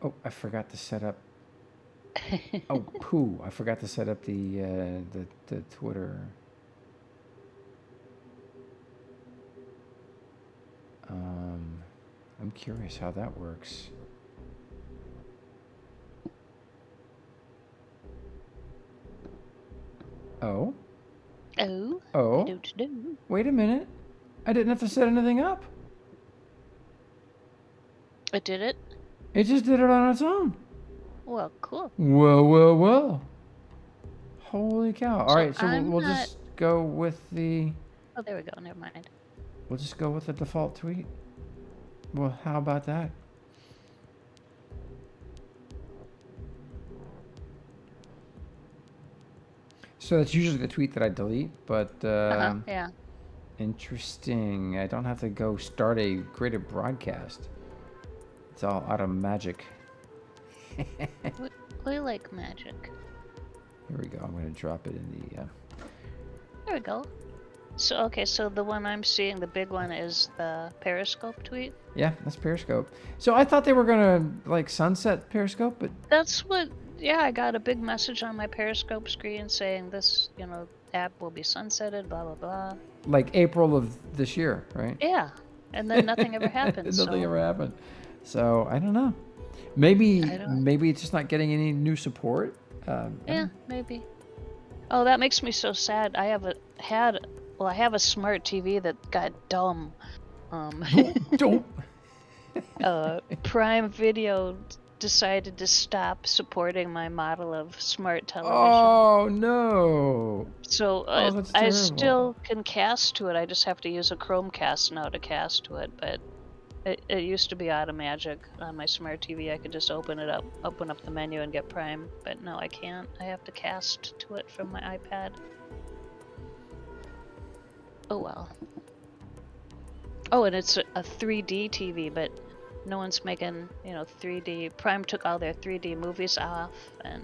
Oh, I forgot to set up. Oh, poo! I forgot to set up the Twitter. Um, I'm curious how that works. Oh, Oh, I oh, don't know. wait a minute. I didn't have to set anything up. I did it? It just did it on its own. Well, cool. Whoa, whoa, whoa. Holy cow. All So right, so I'm we'll not... just go with the Oh, there we go. Never mind. default tweet. Well, how about that? So that's usually the tweet that I delete, but Yeah. interesting. I don't have to go create a broadcast. It's all out of magic. We like magic. Here we go. I'm going to drop it in the. There we go. So, okay, so the one I'm seeing, the big one, is the Periscope tweet? Yeah, that's Periscope. So I thought they were going to like sunset Periscope, but That's what... Yeah, I got a big message on my Periscope screen saying this, app will be sunsetted, blah, blah, blah. like April of this year, right? Yeah, and then nothing ever happened. Nothing so ever happened. So I don't know. Maybe I don't... maybe it's just not getting any new support. Yeah, maybe. Oh, that makes me so sad. I have a smart TV that got dumb. Don't. Prime Video decided to stop supporting my model of smart television. Oh no! So that's I terrible. still can cast to it. I just have to use a Chromecast now to cast to it. But it used to be automagic on my smart TV. I could just open up the menu and get Prime. But no, I can't. I have to cast to it from my iPad. Oh well. Oh, and it's a 3D TV, but no one's making 3D. Prime took all their 3D movies off, and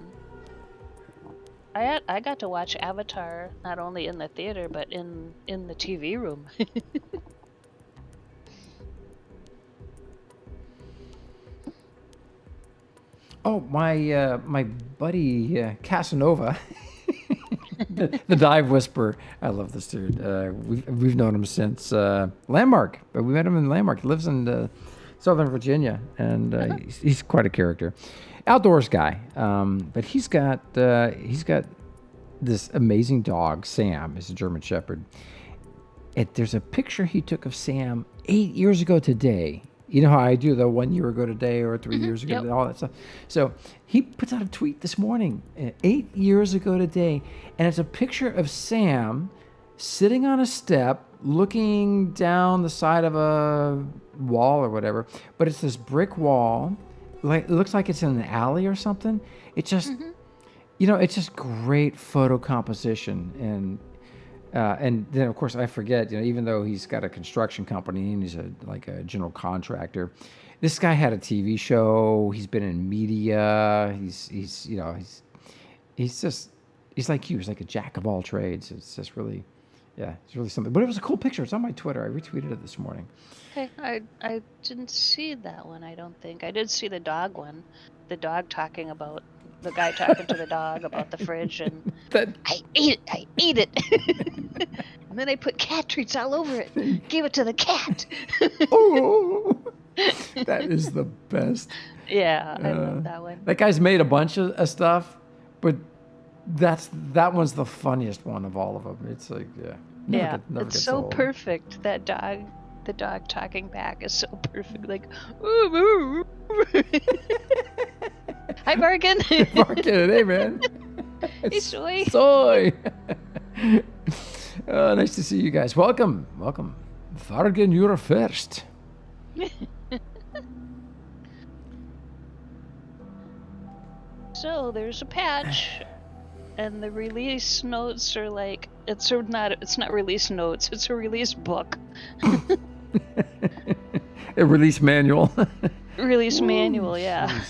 I got to watch Avatar not only in the theater but in the TV room. Oh, my buddy Casanova, the Dive Whisperer. I love this dude. We've known him since Landmark. We met him in Landmark. He lives in Southern Virginia, and he's quite a character. Outdoors guy, but he's got this amazing dog. Sam is a German Shepherd. There's a picture he took of Sam 8 years ago today. You know how I do the 1 year ago today or 3 years ago, Yep. all that stuff. So he puts out a tweet this morning, 8 years ago today, and it's a picture of Sam sitting on a step, looking down the side of a wall or whatever. But it's this brick wall, like it looks like it's in an alley or something. It just, it's just great photo composition. And then, of course, I forget, even though he's got a construction company and he's like a general contractor, this guy had a TV show. He's been in media. He's like you. He's like a jack of all trades. It's just really, yeah, it's really something. But it was a cool picture. It's on my Twitter. I retweeted it this morning. Okay, I didn't see that one. I don't think I did see the dog one. The dog talking about the guy talking to the dog about the fridge and I ate it. And then I put cat treats all over it. Gave it to the cat. Oh, that is the best. Yeah, I love that one. That guy's made a bunch of stuff, but that one's the funniest one of all of them. It's like, yeah, never It's gets so old. perfect. The dog talking back is so perfect. Like, hi, Bargain. Barking, hey man. Hey, Soy. Soy. Nice to see you guys. Welcome. Fargan, you're first. So there's a patch, and the release notes are like it's not release notes. It's a release book. A release manual. Release manual, yeah.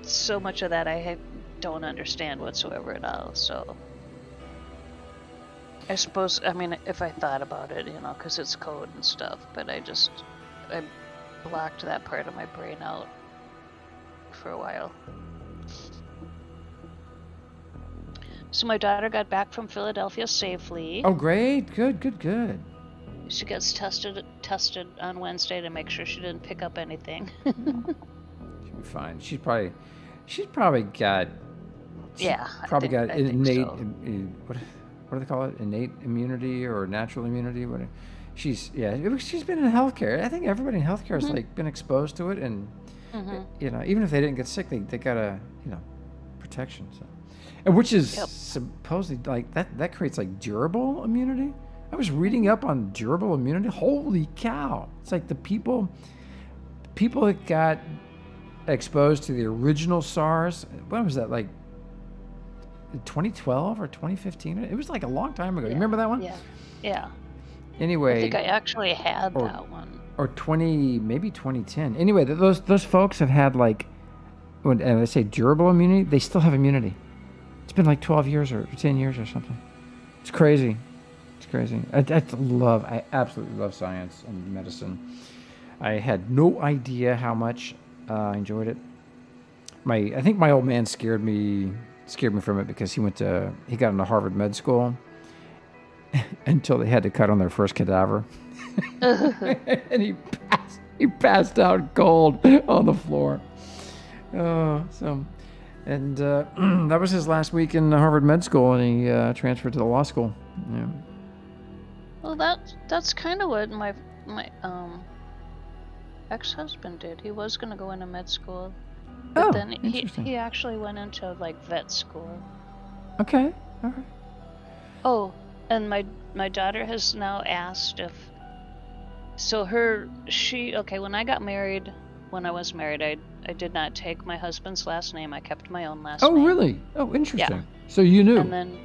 So much of that I don't understand whatsoever at all. So I suppose, I mean, if I thought about it, because it's code and stuff, but blocked that part of my brain out for a while. So my daughter got back from Philadelphia safely. Oh, great. Good. She gets tested on Wednesday to make sure she didn't pick up anything. She'll be fine. She's probably got. Yeah. Innate. So. What do they call it? Innate immunity or natural immunity? What? She's been in healthcare. I think everybody in healthcare has like been exposed to it, and even if they didn't get sick, they got a protection. So, and which is supposedly like that creates like durable immunity. I was reading up on durable immunity. Holy cow! It's like the people that got exposed to the original SARS. When was that? Like 2012 or 2015? It was like a long time ago. You remember that one? Yeah. Anyway, I think I actually had that one. Or maybe 2010. Anyway, those folks have had like, when I say durable immunity, they still have immunity. It's been like 12 years or 10 years or something. It's crazy. I absolutely love science and medicine. I had no idea how much I enjoyed it. I think my old man scared me from it because he got into Harvard Med School until they had to cut on their first cadaver. And he passed out cold on the floor. That was his last week in Harvard Med School, and he transferred to the law school. Yeah. Well, that's kind of what my ex-husband did. He was going to go into med school, but then he actually went into like vet school. Okay, all right. Oh, and my daughter has now asked if. So when I got married, when I was married, I did not take my husband's last name. I kept my own last name. Oh, really? Oh, interesting. Yeah. So you knew. And then,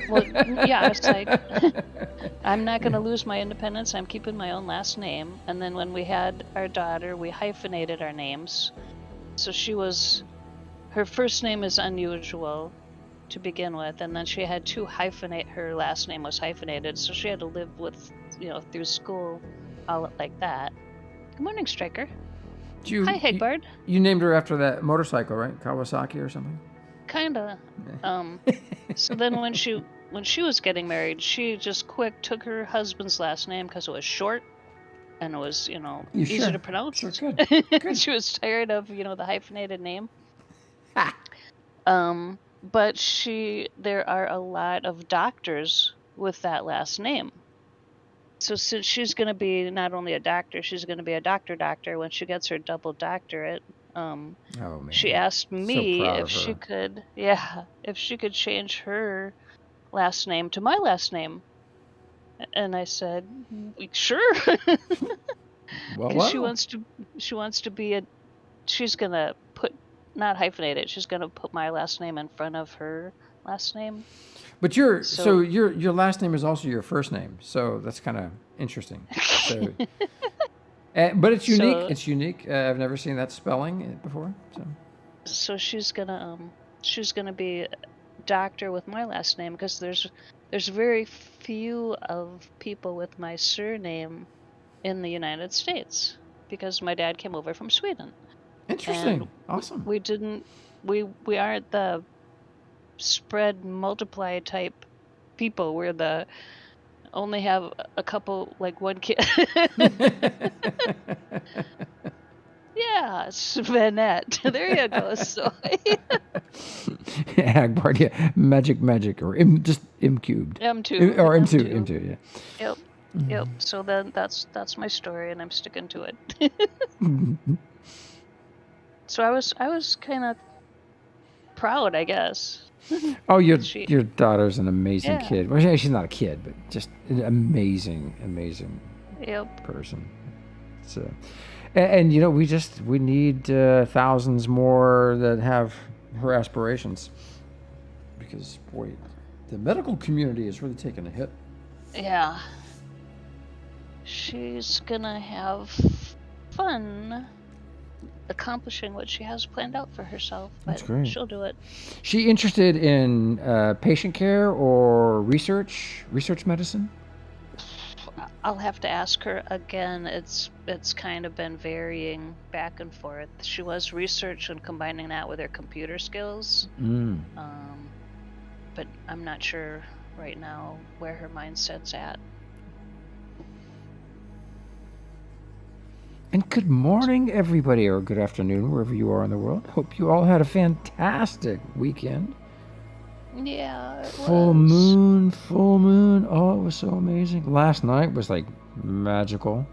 well, yeah, I was like, I'm not going to lose my independence. I'm keeping my own last name. And then when we had our daughter, we hyphenated our names. So her first name is unusual to begin with, and then she had to hyphenate. Her last name was hyphenated, so she had to live with, through school, all like that. Good morning, Striker. Hi, Hegbard. You named her after that motorcycle, right? Kawasaki or something? Kinda. So then when she was getting married, she just quick took her husband's last name because it was short and it was, easy to pronounce. Sure, good. She was tired of, the hyphenated name. But there are a lot of doctors with that last name. So since she's going to be not only a doctor, she's going to be a doctor when she gets her double doctorate. She asked me if she could change her last name to my last name. And I said, sure. Well, she wants to be she's going to not hyphenate it. She's going to put my last name in front of her last name. But your last name is also your first name, so that's kind of interesting. So, but it's unique. It's unique. I've never seen that spelling before. So she's gonna be a doctor with my last name because there's very few of people with my surname in the United States because my dad came over from Sweden. Interesting. And awesome. We aren't the spread multiply type people. We're the only have a couple, like one kid. Yeah, Svenette. There you go. So Hagbard, yeah. Magic, or just M cubed. M2. Or M2, yeah. Yep. Mm-hmm. Yep. So then that's my story, and I'm sticking to it. So I was kind of proud, I guess. Oh, your daughter's an amazing kid. Well, she's not a kid, but just an amazing person. So, and we need thousands more that have her aspirations, because boy, the medical community is really taking a hit. Yeah, she's gonna have fun accomplishing what she has planned out for herself, but that's great. She'll do it. She interested in patient care or research medicine? I'll have to ask her again. It's kind of been varying back and forth. She was researching combining that with her computer skills. But I'm not sure right now where her mindset's at. And good morning, everybody, or good afternoon, wherever you are in the world. Hope you all had a fantastic weekend. Yeah, it Full was. moon. Oh, it was so amazing. Last night was like magical.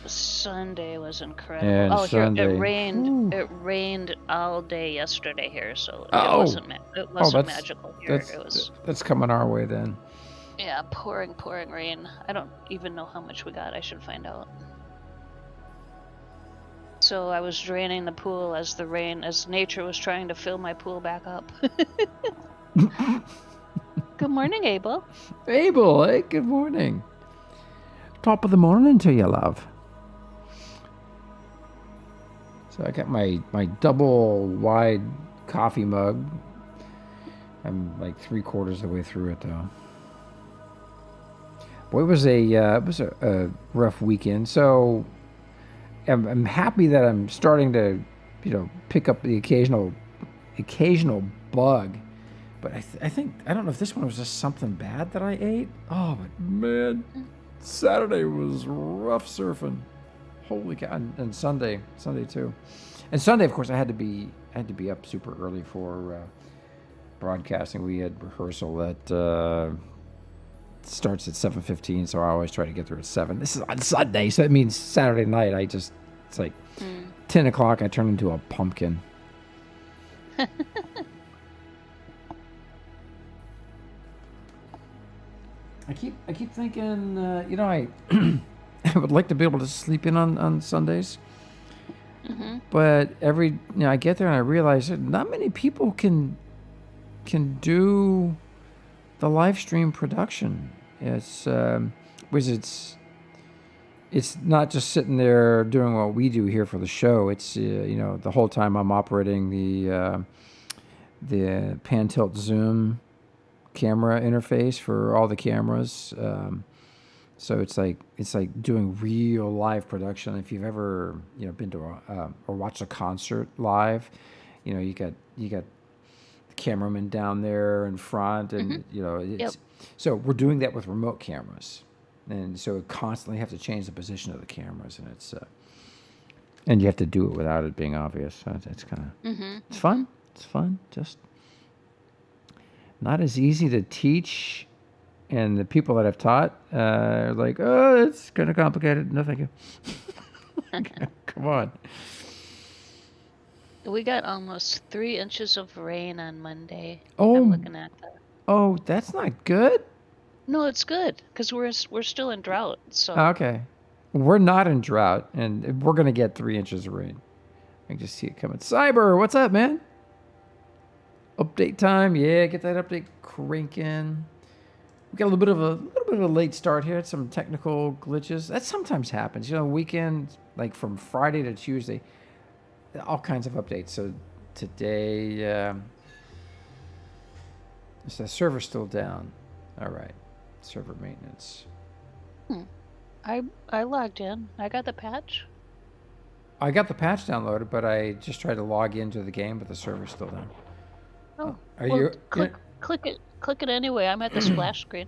Sunday was incredible. And Sunday. Here it rained. Whew. It rained all day yesterday here, so it Oh. wasn't magical here. That's coming our way then. Yeah, pouring rain. I don't even know how much we got. I should find out. So I was draining the pool as nature was trying to fill my pool back up. Good morning, Abel. Abel, hey, good morning. Top of the morning to you, love. So I got my double wide coffee mug. I'm like 3/4 of the way through it though. Boy, it was a rough weekend. So I'm happy that I'm starting to, pick up the occasional bug. But I think, I don't know if this one was just something bad that I ate. Oh, but man, Saturday was rough surfing. Holy cow! And Sunday too. And Sunday, of course, I had to be up super early for broadcasting. We had rehearsal that starts at 7:15, so I always try to get there at 7. This is on Sunday, so it means Saturday night. It's like 10 o'clock. I turn into a pumpkin. I keep thinking, I I would like to be able to sleep in on Sundays. Mm-hmm. But I get there and I realize that not many people can do the live stream production. It's not just sitting there doing what we do here for the show. It's the whole time I'm operating the pan tilt zoom camera interface for all the cameras. So it's like doing real live production. If you've ever been to or watched a concert live, you got the cameraman down there in front, and so we're doing that with remote cameras, and so we constantly have to change the position of the cameras, and it's and you have to do it without it being obvious. So it's kind of it's fun. It's fun. Just not as easy to teach. And the people that I've taught are like, oh, it's kind of complicated. No, thank you. Come on. We got almost 3 inches of rain on Monday. Oh, I'm looking at that. Oh, that's not good. No, it's good because we're still in drought. So okay, we're not in drought, and we're gonna get 3 inches of rain. I can just see it coming. Cyber, what's up, man? Update time, yeah. Get that update cranking. We got a little bit of a late start here. Some technical glitches. That sometimes happens. Weekend, like from Friday to Tuesday, all kinds of updates. So today, is the server still down? All right, server maintenance. I logged in. I got the patch. I got the patch downloaded, but I just tried to log into the game, but the server's still down. Oh, you click it anyway. I'm at the splash screen.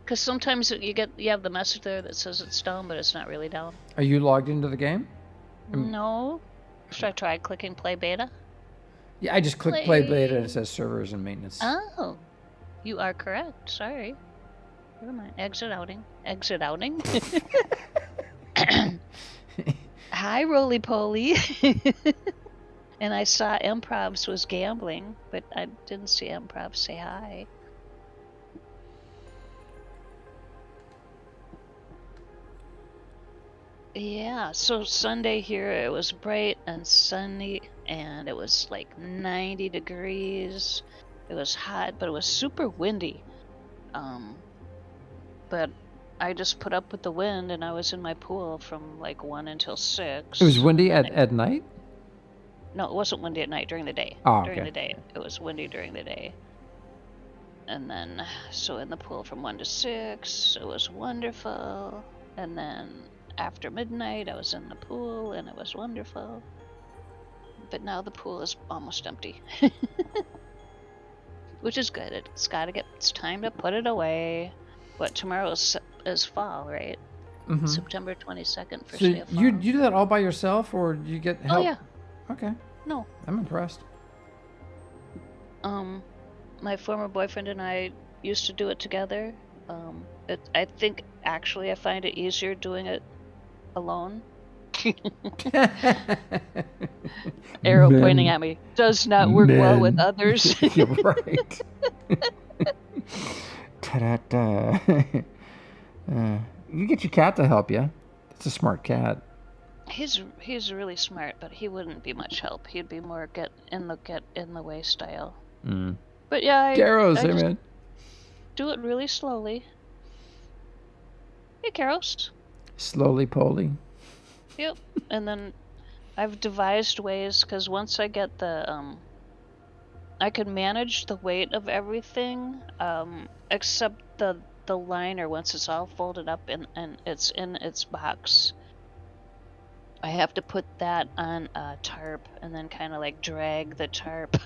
Because sometimes you have the message there that says it's down, but it's not really down. Are you logged into the game? No. Should I try clicking play beta? Yeah, I just clicked play beta and it says servers and maintenance. Oh, you are correct. Sorry. Never mind. Exit outing. Hi, Roly Poly. And I saw Improvs was gambling, but I didn't see Improvs say hi. Yeah, so Sunday here, it was bright and sunny, and it was like 90 degrees. It was hot, but it was super windy. But I just put up with the wind, and I was in my pool from like 1 until 6. It was windy at night? No, it wasn't windy at night, during the day. Oh, okay. During the day. It was windy during the day. And then, so in the pool from 1 to 6, it was wonderful. And then after midnight, I was in the pool, and it was wonderful. But now the pool is almost empty. Which is good. It's time to put it away. What, tomorrow is fall, right? Mm-hmm. September 22nd for So Day of Fall. you do that all by yourself, or do you get help? Oh, yeah. Okay. No. I'm impressed. My former boyfriend and I used to do it together. I think actually I find it easier doing it alone. Arrow pointing at me. Does not work well with others. You're right. Ta-da-da. You get your cat to help you. It's a smart cat. He's really smart, but he wouldn't be much help. He'd be more get in the way style. But yeah, I Garros, hey just man. do it really slowly. Hey, Garros. Slowly poly. Yep. And then I've devised ways, because once I get I can manage the weight of everything, except the liner once it's all folded up and it's in its box. I have to put that on a tarp and then kind of like drag the tarp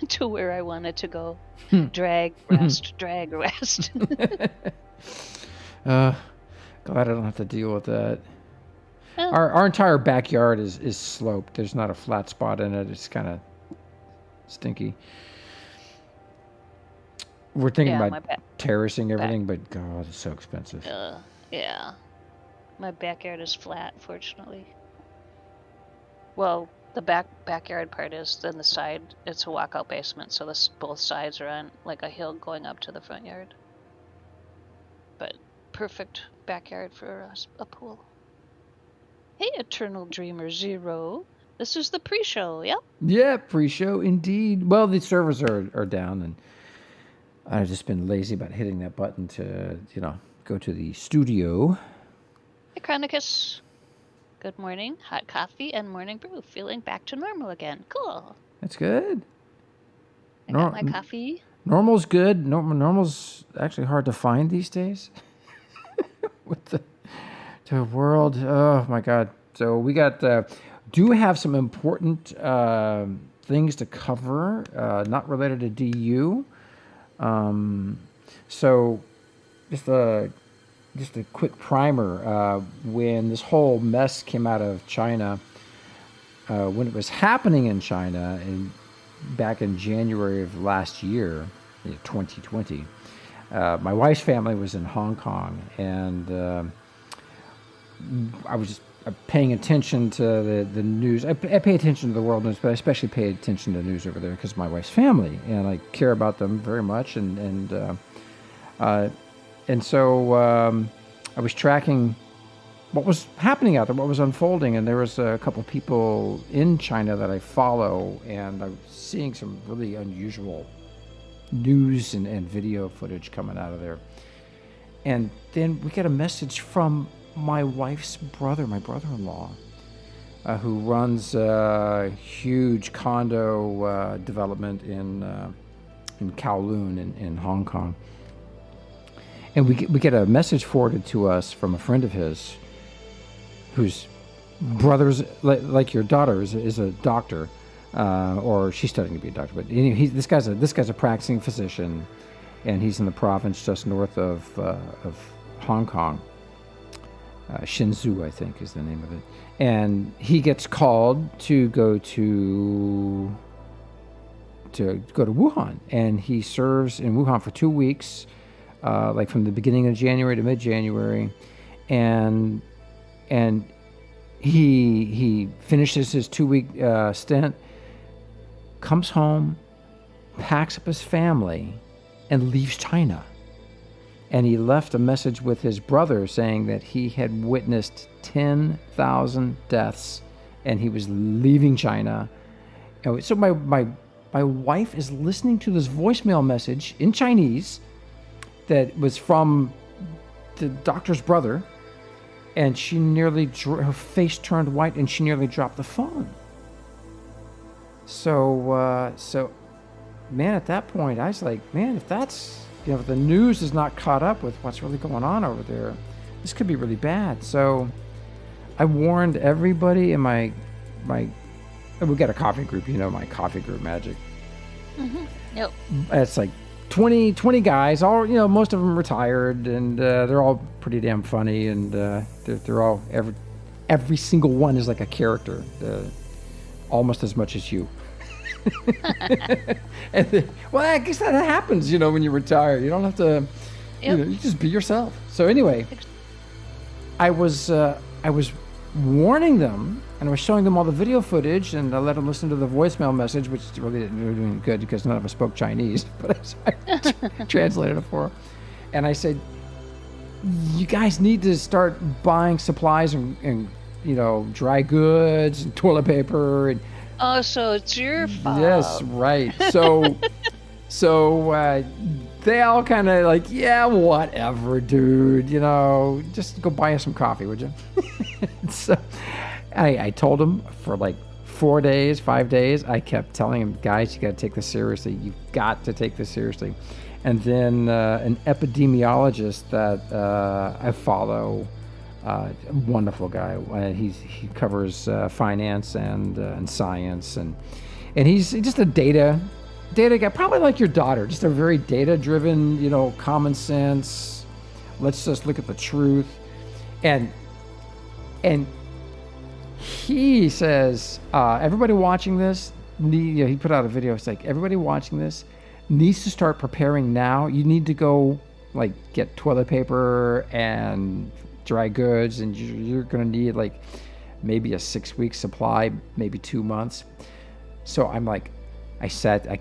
to where I want it to go. Drag, rest, drag, rest. Glad I don't have to deal with that. Oh. Our entire backyard is sloped. There's not a flat spot in it. It's kind of stinky. We're thinking about terracing everything, but God, it's so expensive. Yeah. My backyard is flat, fortunately. Well, the backyard part is, then the side, it's a walkout basement, so both sides are on like a hill going up to the front yard. But perfect backyard for a pool. Hey, Eternal Dreamer Zero. This is the pre-show, yep? Yeah, pre-show, indeed. Well, the servers are down, and I've just been lazy about hitting that button to, go to the studio. Hey, Chronicus. Good morning. Hot coffee and morning brew. Feeling back to normal again. Cool. That's good. I got my coffee. Normal's good. Normal's actually hard to find these days. With the world. Oh, my God. So we do have some important things to cover, not related to DU. So just a quick primer. When this whole mess came out of China, when it was happening in China, back in January of last year, 2020, my wife's family was in Hong Kong, and I was just paying attention to the news. I pay attention to the world news, but I especially pay attention to the news over there because of my wife's family, and I care about them very much. And so I was tracking what was happening out there, what was unfolding, and there was a couple of people in China that I follow, and I was seeing some really unusual news and video footage coming out of there. And then we get a message from my wife's brother, my brother-in-law, who runs a huge condo development in Kowloon in Hong Kong. And we get a message forwarded to us from a friend of his, whose brother's like your daughter is a doctor, or she's studying to be a doctor. But this guy's a practicing physician, and he's in the province just north of Hong Kong. Shenzhou, I think, is the name of it. And he gets called to go to Wuhan, and he serves in Wuhan for 2 weeks, like from the beginning of January to mid-January, and he finishes his 2-week stint, comes home, packs up his family, and leaves China. And he left a message with his brother saying that he had witnessed 10,000 deaths, and he was leaving China. And so my wife is listening to this voicemail message in Chinese that was from the doctor's brother, and she her face turned white, and she nearly dropped the phone. So, man, at that point, I was like, man, if the news is not caught up with what's really going on over there, this could be really bad. So I warned everybody in my we got a coffee group, my coffee group Magic. Yep. It's like 20 guys, all, most of them retired, and they're all pretty damn funny, and they're all, every single one is like a character, almost as much as you. Well, I guess that happens, when you retire. You don't have to, you just be yourself. So anyway, I was warning them, and I was showing them all the video footage, and I let them listen to the voicemail message, which really didn't do any good because none of us spoke Chinese, but I translated it for them. And I said, you guys need to start buying supplies and dry goods and toilet paper. And oh, so it's your fault. Yes, right. So they all kind of like, yeah, whatever, dude. Just go buy us some coffee, would you? So I told them for like 5 days, I kept telling them, guys, you got to take this seriously. You've got to take this seriously. And then an epidemiologist that I follow, a wonderful guy. He covers finance and science, and he's just a data guy, probably like your daughter, just a very data-driven, common sense. Let's just look at the truth, and he says everybody watching this, he put out a video. It's like, everybody watching this needs to start preparing now. You need to go like get toilet paper and dry goods, and you're gonna need like maybe a 6-week supply, maybe 2 months. So I'm like, I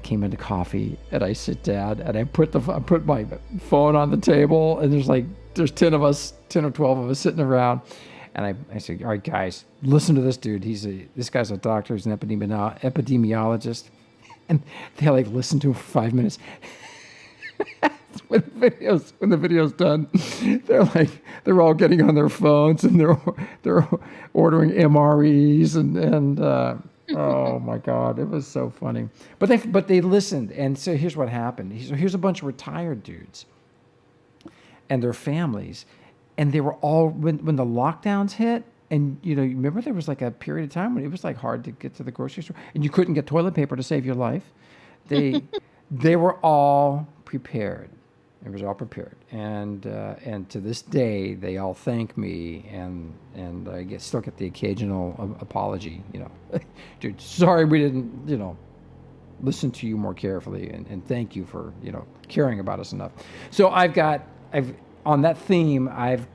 came into coffee, and I sit down, and I put my phone on the table, and there's 10 or 12 of us sitting around, and I said, all right, guys, listen to this dude. This guy's a doctor. He's an epidemiologist, and they like listen to him for 5 minutes. When the video's done, they're all getting on their phones, and they're ordering MREs and oh my God, it was so funny. But they listened, and so here's what happened. Here's a bunch of retired dudes and their families, and they were all when the lockdowns hit, and remember there was like a period of time when it was like hard to get to the grocery store, and you couldn't get toilet paper to save your life. They were all prepared. It was all prepared, and to this day they all thank me, and I still get the occasional apology. Dude, sorry we didn't listen to you more carefully, and thank you for caring about us enough. So I've on that theme, I've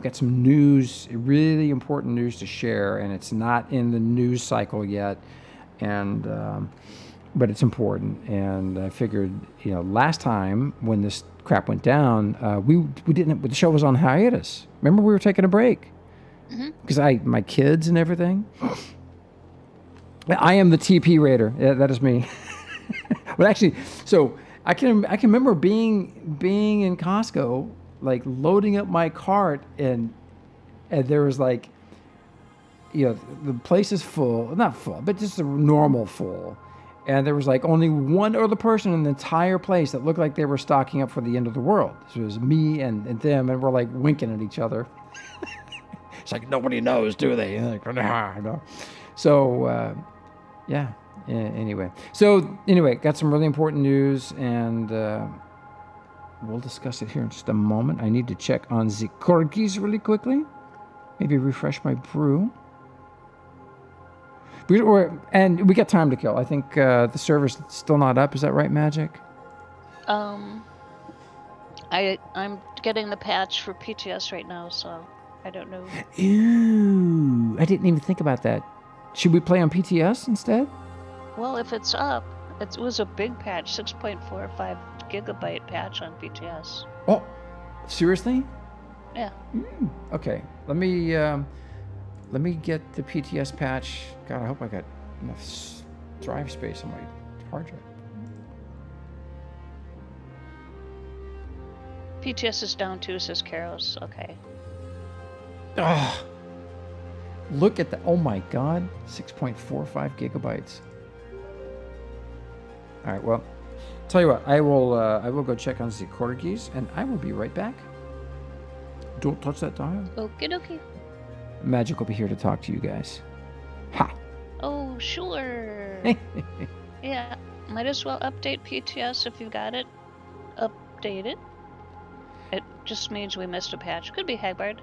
got some news, really important news to share, and it's not in the news cycle yet, and but it's important. And I figured, last time when this crap went down, the show was on hiatus. Remember, we were taking a break because my kids and everything. I am the TP Raider. Yeah, that is me. But actually, so I can remember being in Costco, like loading up my cart, and there was like, the place is full, not full, but just a normal full. And there was like only one other person in the entire place that looked like they were stocking up for the end of the world. So it was me and them, and we're like winking at each other. It's like, nobody knows, do they? And like, no. So, yeah. Anyway. So, got some really important news, and we'll discuss it here in just a moment. I need to check on the corgis really quickly. Maybe refresh my brew. And we got time to kill. I think the server's still not up. Is that right, Magic? I'm getting the patch for PTS right now, so I don't know. Ooh, I didn't even think about that. Should we play on PTS instead? Well, if it's up, it was a big patch, 6.45 gigabyte patch on PTS. Oh, seriously? Yeah. Okay, let me get the PTS patch. God, I hope I got enough drive space on my hard drive. PTS is down too, says Karos. Okay. Oh, look at that. Oh my God, 6.45 gigabytes. All right, well, tell you what, I will go check on the corgis, and I will be right back. Don't touch that dial. Okie dokie. Magic will be here to talk to you guys. Ha! Oh, sure. Yeah, might as well update PTS if you've got it. Update it. It just means we missed a patch. Could be Hagbard.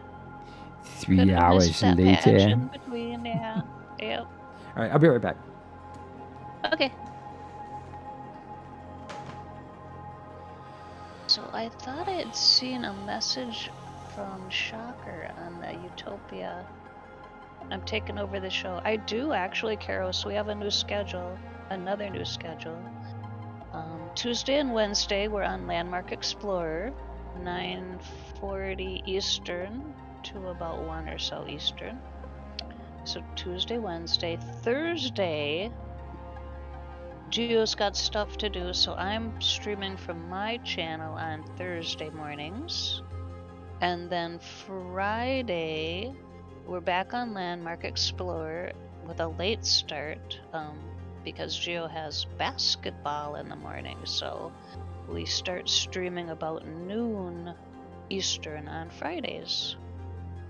3 hours Patch later. in between, yeah. Yep. All right, I'll be right back. Okay. So I thought I had seen a message from Shocker on the Utopia. I'm taking over the show. I do actually, Carol, so we have a new schedule. Another new schedule. Tuesday and Wednesday we're on Landmark Explorer, 9:40 Eastern to about 1 or so Eastern. So Tuesday, Wednesday. Thursday, Gio's got stuff to do, so I'm streaming from my channel on Thursday mornings. And then Friday, we're back on Landmark Explorer with a late start, because Gio has basketball in the morning, so we start streaming about noon Eastern on Fridays.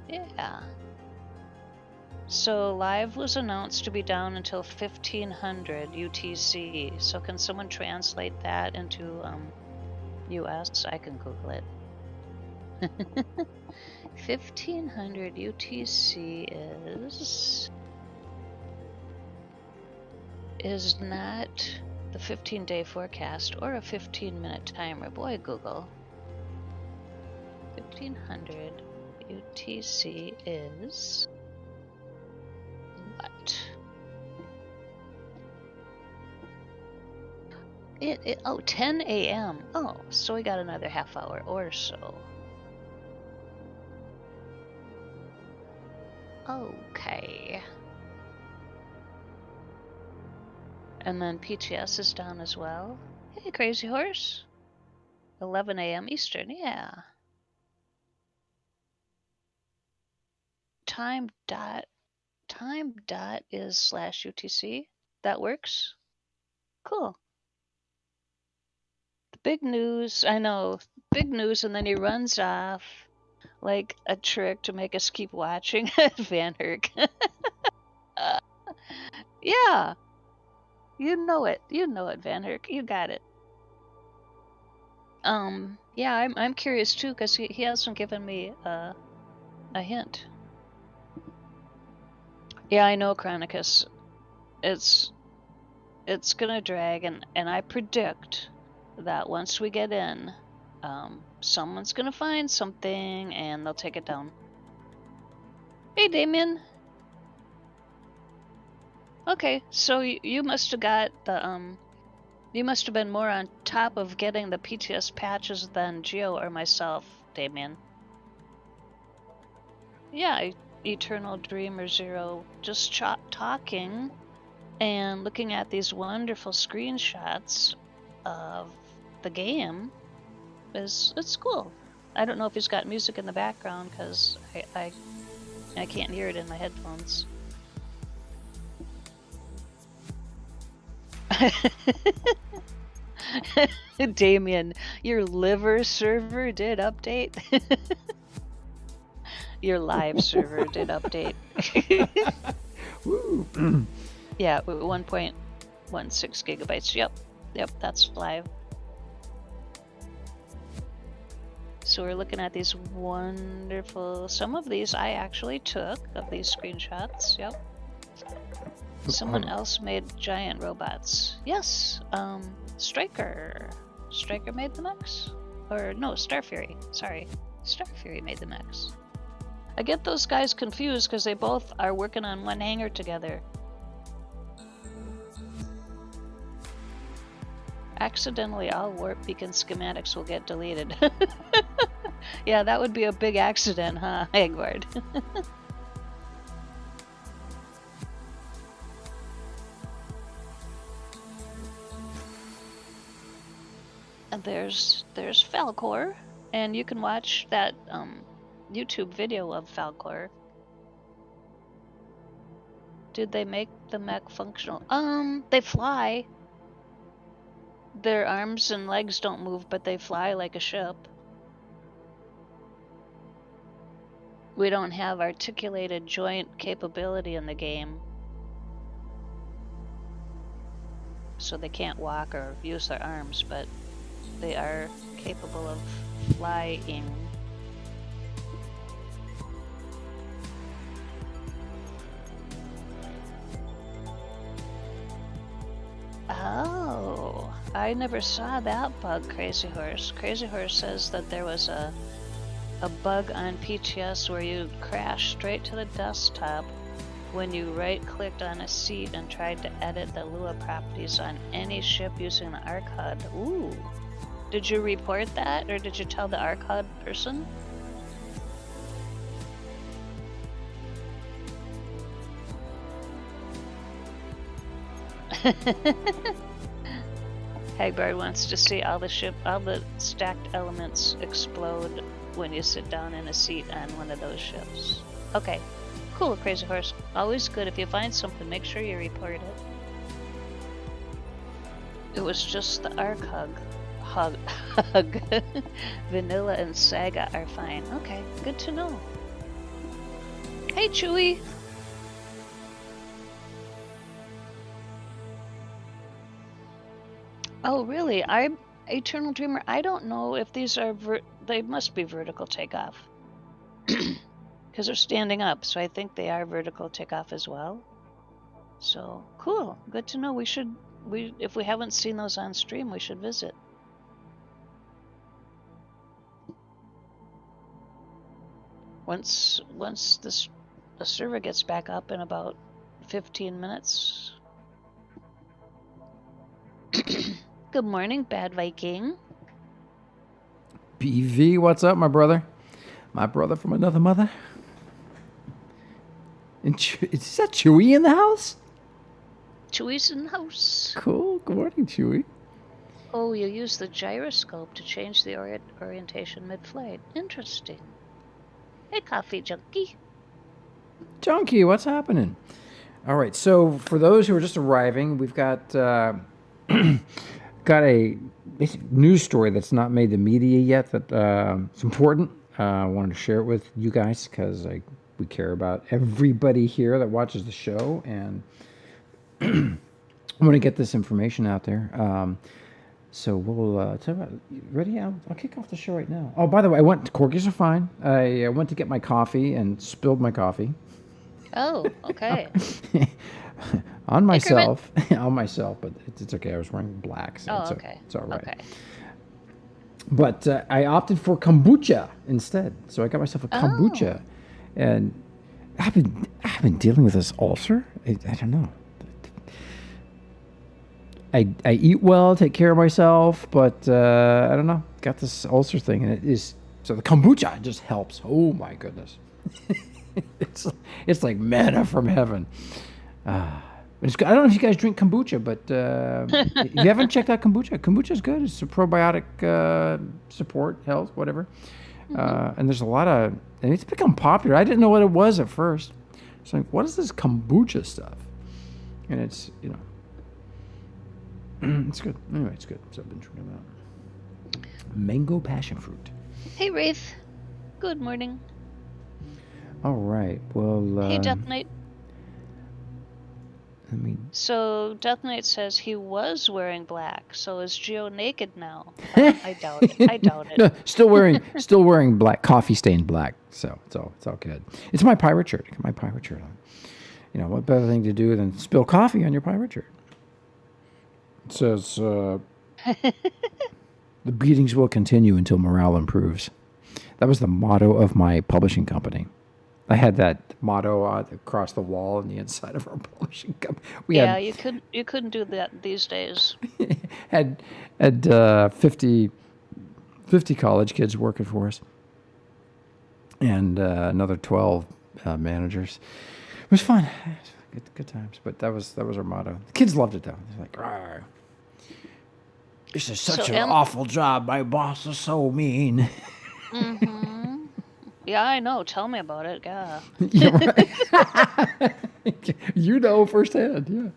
Yeah. So live was announced to be down until 1500 UTC. So can someone translate that into US? I can Google it. 1500 UTC is not the 15-day forecast or a 15-minute timer. Boy, Google. 1500 UTC is what? Oh, 10 a.m. Oh, so we got another half hour or so. Okay. And then PTS is down as well. Hey, Crazy Horse. 11 a.m. Eastern, yeah. Time dot is /UTC. That works? Cool. The big news, I know, big news, and then he runs off like a trick to make us keep watching. Van Herk. Yeah. You know it, Van Herk. You got it. Yeah, I'm curious too, because he hasn't given me a hint. Yeah, I know, Chronicus. It's gonna drag, and I predict that once we get in, someone's gonna find something and they'll take it down. Hey, Damien. Okay, so you must have got the you must have been more on top of getting the PTS patches than Gio or myself, Damien. Yeah, Eternal Dreamer Zero, just talking and looking at these wonderful screenshots of the game it's cool. I don't know if he's got music in the background because I can't hear it in my headphones. Damien, your liver server did update. Your live server did update. Yeah, 1.16 gigabytes. Yep, that's live. So we're looking at these wonderful, some of these I actually took, of these screenshots. Yep. Someone else made giant robots. Yes, Striker. Striker made the mechs? Or no, Starfury. Sorry, Starfury made the mechs. I get those guys confused because they both are working on one hangar together. Accidentally, all warp beacon schematics will get deleted. Yeah, that would be a big accident, huh, Hagbard? And there's Falcor, and you can watch that YouTube video of Falcor. Did they make the mech functional? They fly. Their arms and legs don't move, but they fly like a ship. We don't have articulated joint capability in the game. So they can't walk or use their arms, but they are capable of flying. Oh, I never saw that bug, Crazy Horse. Crazy Horse says that there was a bug on PTS where you crash straight to the desktop when you right-clicked on a seat and tried to edit the Lua properties on any ship using the ARCHUD. Ooh. Did you report that, or did you tell the ARCHUD person? Hagbard wants to see all the stacked elements explode when you sit down in a seat on one of those ships. Okay, cool, Crazy Horse. Always good. If you find something, make sure you report it. It was just the ARCHUD. Vanilla and Saga are fine. Okay, good to know. Hey, Chewie. Oh, really? I'm Eternal Dreamer. I don't know if these are they must be vertical takeoff. Because they're standing up, so I think they are vertical takeoff as well. So, cool. Good to know. If we haven't seen those on stream, we should visit. Once the server gets back up in about 15 minutes. Good morning, Bad Viking. BV, what's up, my brother? My brother from another mother. And is that Chewie in the house? Chewie's in the house. Cool. Good morning, Chewie. Oh, you use the gyroscope to change the orientation mid-flight. Interesting. Hey, Coffee Junkie. Junkie, what's happening? All right, so for those who are just arriving, we've got got a basic news story that's not made the media yet that it's important. I wanted to share it with you guys because we care about everybody here that watches the show, and I want to get this information out there. So we'll talk about. Ready? I'll kick off the show right now. Oh, by the way, corgis are fine. I went to get my coffee and spilled my coffee. Oh, okay. on myself, but it's okay. I was wearing black, so okay. It's all right. Okay. But I opted for kombucha instead, so I got myself a kombucha, and I've been dealing with this ulcer. I don't know. I eat well, take care of myself, but I don't know. Got this ulcer thing, and so the kombucha just helps. Oh my goodness, it's like manna from heaven. It's good. I don't know if you guys drink kombucha, but if you haven't checked out kombucha is good. It's a probiotic support, health, whatever. Mm-hmm. And there's a lot of, and it's become popular. I didn't know what it was at first. It's like, what is this kombucha stuff? And it's, it's good. Anyway, it's good. So I've been trying it out. Mango passion fruit. Hey, Wraith. Good morning. All right. Well. Hey, Death Knight. So Death Knight says he was wearing black. So is Geo naked now? I doubt it. No, still wearing black, coffee stained black. So it's all good. It's my pirate shirt. I got my pirate shirt on. What better thing to do than spill coffee on your pirate shirt? It says the beatings will continue until morale improves. That was the motto of my publishing company. I had that motto across the wall on the inside of our publishing company. You couldn't do that these days. had 50 college kids working for us, and another 12 managers. It was fun. Good times. But that was our motto. The kids loved it though. They're like, "Rawr. This is such an awful job. My boss is so mean." Mm-hmm. Yeah, I know. Tell me about it. Yeah. Yeah, right. Firsthand.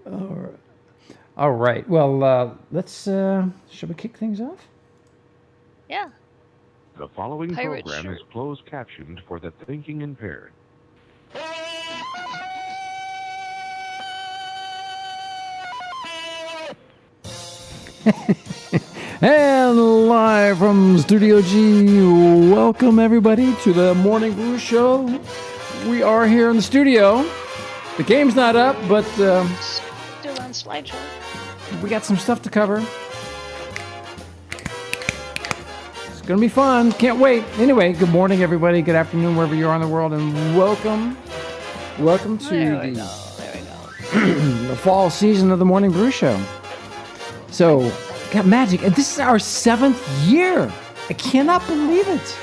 Yeah. All right. Well, let's. Shall we kick things off? Yeah. The following Pirate program shirt. is closed captioned for the thinking impaired. And live from Studio G, welcome everybody to the Morning Brew Show. We are here in the studio. The game's not up, but Still on slideshow. we got some stuff to cover. It's going to be fun. Can't wait. Anyway, good morning, everybody. Good afternoon, wherever you are in the world, and welcome to There we go. the fall season of the Morning Brew Show. So, got magic, and this is our 7th year. I cannot believe it.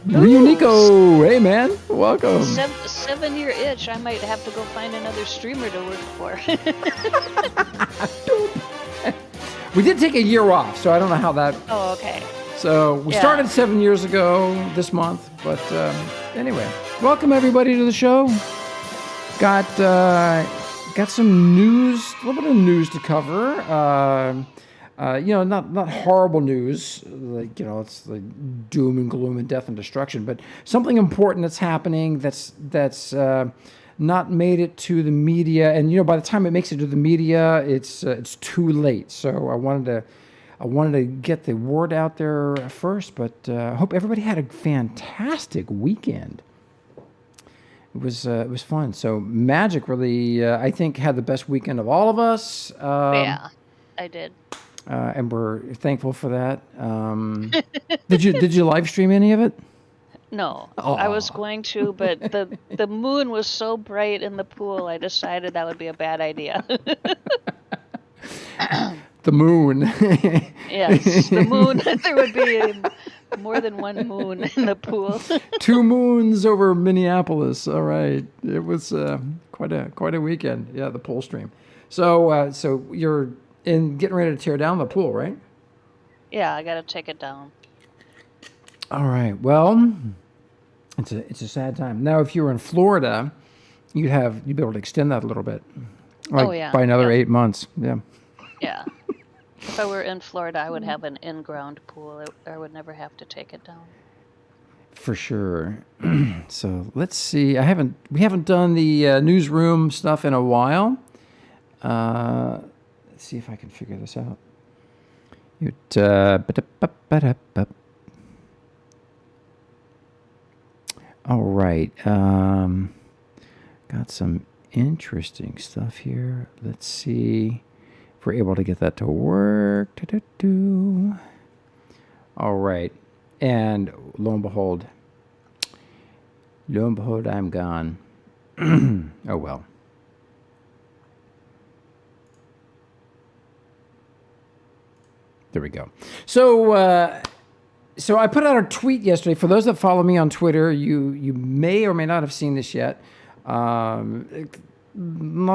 Rionico, hey man, welcome. 7-year itch. I might have to go find another streamer to work for. We did take a year off, so I don't know how that. Oh, okay. So we started 7 years ago this month, but anyway, welcome everybody to the show. Got some news, a little bit of news to cover. Not horrible news, like, it's like doom and gloom and death and destruction, but something important that's happening that's not made it to the media, and by the time it makes it to the media, it's too late. So I wanted to get the word out there first, but I hope everybody had a fantastic weekend. It was fun. So Magic really, I think, had the best weekend of all of us. Yeah, I did. And we're thankful for that. Did you live stream any of it? No, I was going to, but the moon was so bright in the pool, I decided that would be a bad idea. The moon. Yes, the moon. There would be more than one moon in the pool. 2 moons over Minneapolis. All right, it was quite a weekend. Yeah, the pool stream. So you're getting ready to tear down the pool, right? Yeah, I got to take it down. All right. Well, it's a sad time. Now, if you were in Florida, you'd be able to extend that a little bit. By another 8 months. Yeah. Yeah. If I were in Florida, I would have an in-ground pool. I would never have to take it down. For sure. So let's see. We haven't done the newsroom stuff in a while. Let's see if I can figure this out. All right. Got some interesting stuff here. Let's see if we're able to get that to work. All right. And lo and behold, I'm gone. Oh, well. There we go. So I put out a tweet yesterday. For those that follow me on Twitter, you may or may not have seen this yet. Not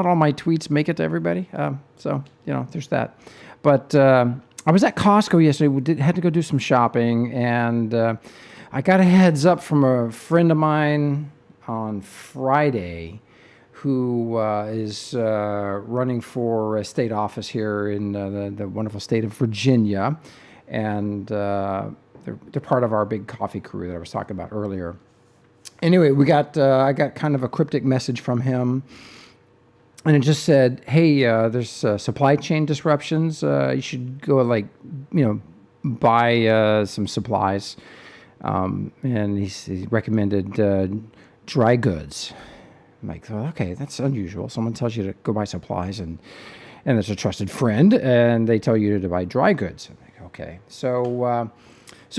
all my tweets make it to everybody. So there's that. But I was at Costco yesterday. We had to go do some shopping, and I got a heads up from a friend of mine on Friday who is running for a state office here in the wonderful state of Virginia. And they're part of our big coffee crew that I was talking about earlier. Anyway, I got kind of a cryptic message from him. And it just said, hey, there's supply chain disruptions. You should go, buy some supplies. And he recommended dry goods. I'm like, oh, okay, that's unusual. Someone tells you to go buy supplies, and it's a trusted friend, and they tell you to buy dry goods. I'm like, okay. So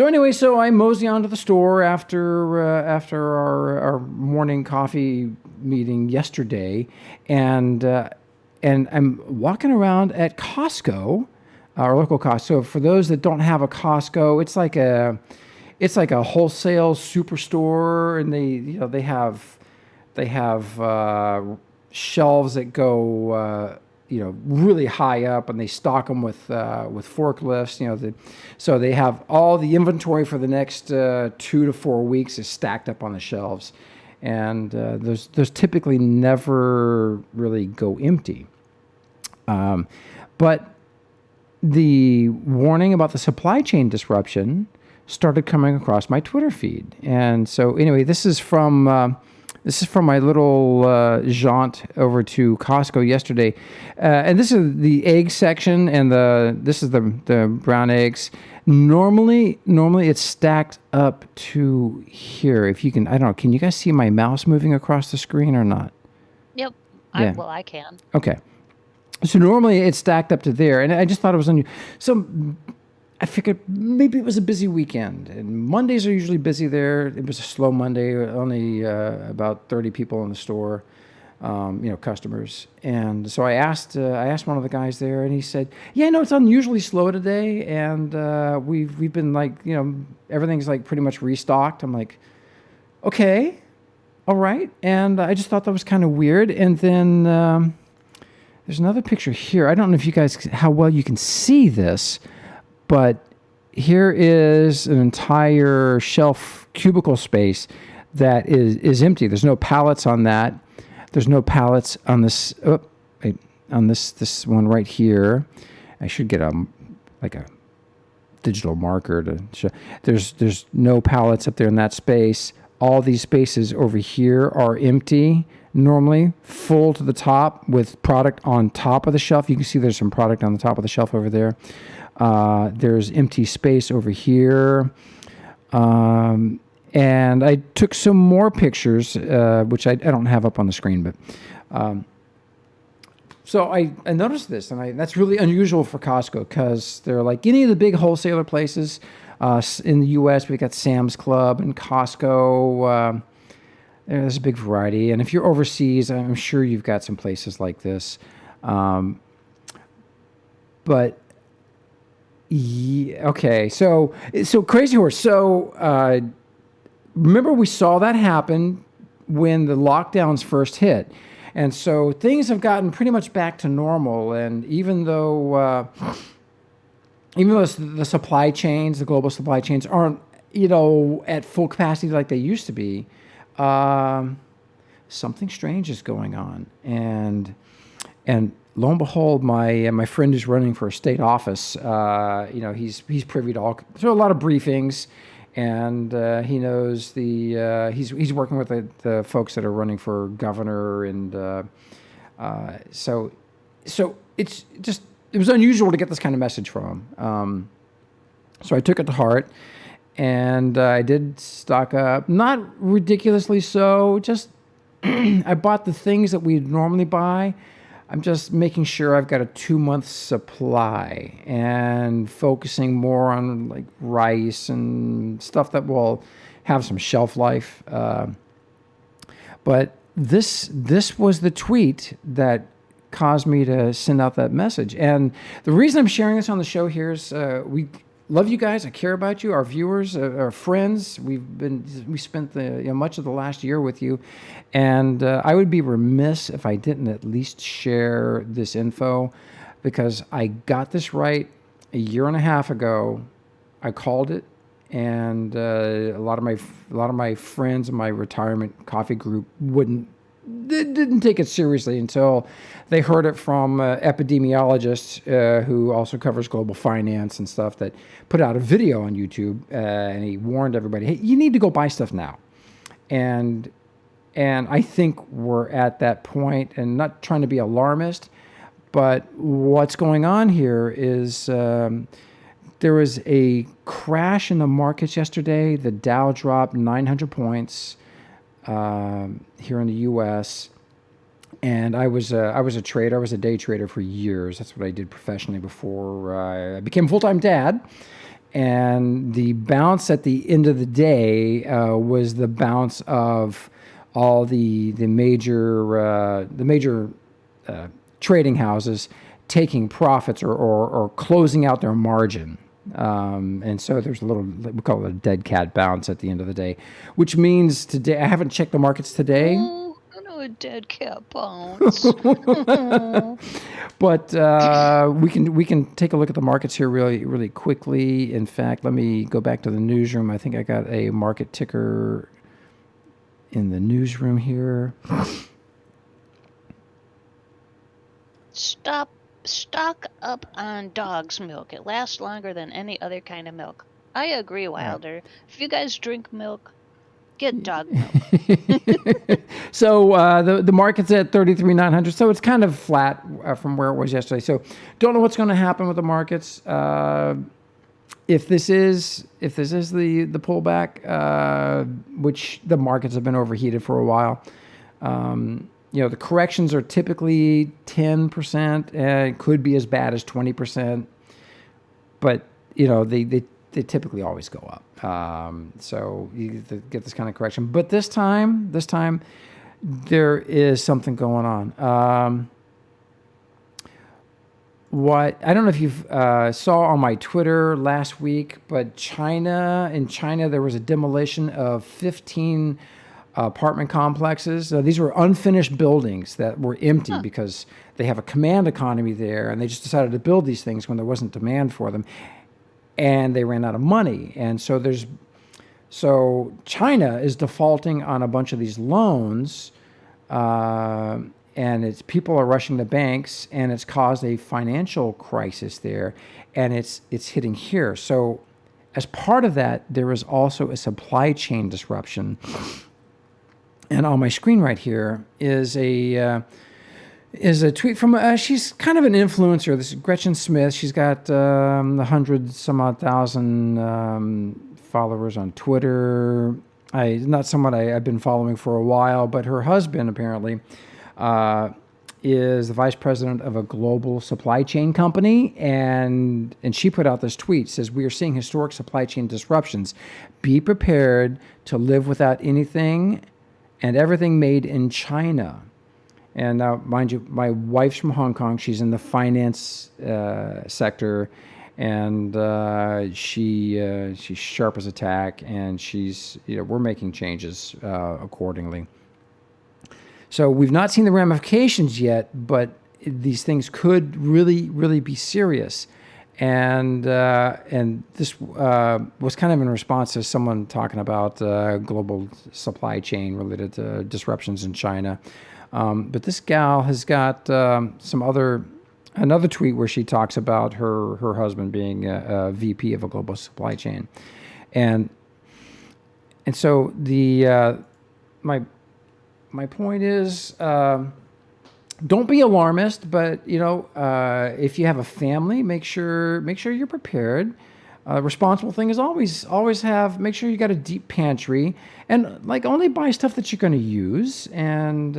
anyway, I mosey onto the store after our morning coffee meeting yesterday, and I'm walking around at Costco, our local Costco. For those that don't have a Costco, it's like a wholesale superstore, and they have shelves that go really high up, and they stock them with forklifts. So they have all the inventory for the next 2 to 4 weeks is stacked up on the shelves, and those typically never really go empty. But the warning about the supply chain disruption started coming across my Twitter feed. And so anyway, this is from my little jaunt over to Costco yesterday. And this is the egg section, and this is the brown eggs. Normally it's stacked up to here. If you can, I don't know, can you guys see my mouse moving across the screen or not? Yep. Yeah. I can. Okay. So normally it's stacked up to there, and I just thought it was unusual. So I figured maybe it was a busy weekend, and Mondays are usually busy there. It was a slow Monday, only about 30 people in the store, customers. And so I asked one of the guys there, and he said, "Yeah, no, it's unusually slow today, and we've been like, everything's like pretty much restocked." I'm like, "Okay, all right," and I just thought that was kind of weird. And then there's another picture here. I don't know if you guys how well you can see this. But here is an entire shelf cubicle space that is empty. There's no pallets on that. There's no pallets on this. On this one right here. I should get a digital marker to show. There's no pallets up there in that space. All these spaces over here are empty. Normally full to the top with product on top of the shelf. You can see there's some product on the top of the shelf over there. There's empty space over here. And I took some more pictures, which I don't have up on the screen, but so I noticed this, and that's really unusual for Costco because they're like any of the big wholesaler places in the U.S. We got Sam's Club and Costco. There's a big variety, and if you're overseas, I'm sure you've got some places like this. But yeah, okay, so Crazy Horse. So remember we saw that happen when the lockdowns first hit, and so things have gotten pretty much back to normal. And even though the supply chains, the global supply chains, aren't at full capacity like they used to be, something strange is going on, and lo and behold, my friend is running for a state office. He's privy to a lot of briefings, and he knows he's working with the folks that are running for governor, and so it was unusual to get this kind of message from him. So I took it to heart. And I did stock up, not ridiculously so, just I bought the things that we'd normally buy. I'm just making sure I've got a 2-month supply and focusing more on like rice and stuff that will have some shelf life. But this was the tweet that caused me to send out that message. And the reason I'm sharing this on the show here is we love you guys. I care about you, our viewers, our friends. We spent much of the last year with you, and I would be remiss if I didn't at least share this info, because I got this right a year and a half ago. I called it, and a lot of my friends in my retirement coffee group didn't take it seriously until they heard it from epidemiologists who also covers global finance and stuff, that put out a video on YouTube, and he warned everybody, hey, you need to go buy stuff now. And I think we're at that point, and not trying to be alarmist, but what's going on here is there was a crash in the markets yesterday. The Dow dropped 900 points. Here in the U.S., and I was a trader. I was a day trader for years. That's what I did professionally before I became a full-time dad. And the bounce at the end of the day was the bounce of all the major trading houses taking profits or closing out their margin. And so there's a little, we call it a dead cat bounce at the end of the day, which means today, I haven't checked the markets today. Oh, I know a dead cat bounce. But we can take a look at the markets here really, really quickly. In fact, let me go back to the newsroom. I think I got a market ticker in the newsroom here. Stop stock up on dog's milk. It lasts longer than any other kind of milk. I agree, Wilder. If you guys drink milk, get dog milk. So the market's at 33,900. So it's kind of flat from where it was yesterday. So don't know what's going to happen with the markets. If this is the pullback, which the markets have been overheated for a while. The corrections are typically 10%. It could be as bad as 20%, but they typically always go up. So you get this kind of correction. But this time, there is something going on. What I don't know if you saw on my Twitter last week, but in China, there was a demolition of 15 apartment complexes. These were unfinished buildings that were empty because they have a command economy there, and they just decided to build these things when there wasn't demand for them, and they ran out of money. And so China is defaulting on a bunch of these loans, and people are rushing the banks, and it's caused a financial crisis there, and it's hitting here. So as part of that, there is also a supply chain disruption. And on my screen right here is a tweet from she's kind of an influencer. This is Gretchen Smith. She's got 100 some odd thousand followers on Twitter. Not someone I've been following for a while, but her husband apparently is the vice president of a global supply chain company, and she put out this tweet. Says, "We are seeing historic supply chain disruptions. Be prepared to live without anything and everything made in China." And now, mind you, my wife's from Hong Kong. She's in the finance sector, and she's sharp as a tack, and we're making changes accordingly. So we've not seen the ramifications yet, but these things could really, really be serious. And this was kind of in response to someone talking about global supply chain related to disruptions in China. But this gal has got another tweet where she talks about her husband being a VP of a global supply chain, and so my point is, don't be alarmist, but if you have a family, make sure you're prepared. Responsible thing is always make sure you got a deep pantry, and only buy stuff that you're going to use. And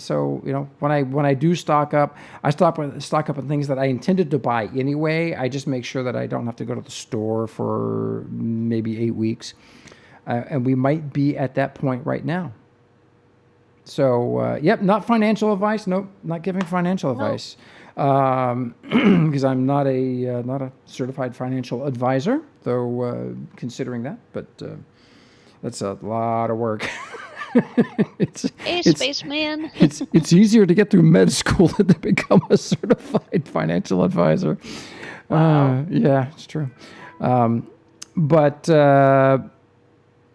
so when I do stock up, I stock up on things that I intended to buy anyway. I just make sure that I don't have to go to the store for maybe 8 weeks, and we might be at that point right now. So, not financial advice. Nope, not giving financial advice, because I'm not a certified financial advisor, though considering that. But that's a lot of work. Spaceman. It's easier to get through med school than to become a certified financial advisor. Wow. Yeah, it's true. But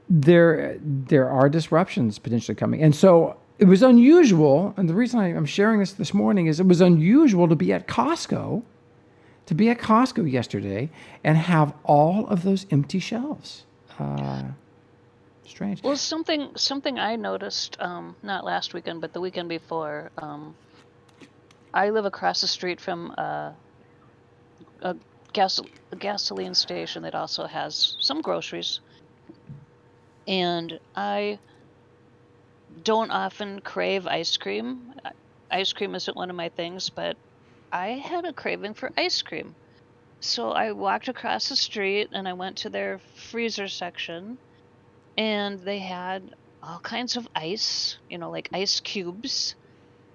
there are disruptions potentially coming. And so it was unusual, and the reason I'm sharing this morning is it was unusual to be at Costco yesterday and have all of those empty shelves. Strange. Well, something I noticed, not last weekend, but the weekend before, I live across the street from a gasoline station that also has some groceries. And I don't often crave ice cream. Ice cream isn't one of my things, but I had a craving for ice cream. So I walked across the street and I went to their freezer section, and they had all kinds of ice, like ice cubes.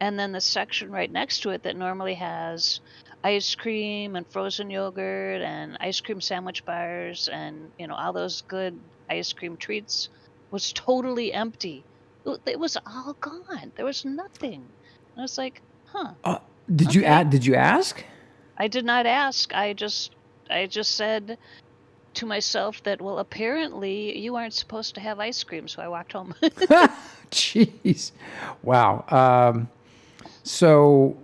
And then the section right next to it that normally has ice cream and frozen yogurt and ice cream sandwich bars and, all those good ice cream treats was totally empty. It was all gone. There was nothing. And I was like, huh. Did you ask? I did not ask. I just said to myself that, well, apparently you aren't supposed to have ice cream, so I walked home. Jeez. Wow. So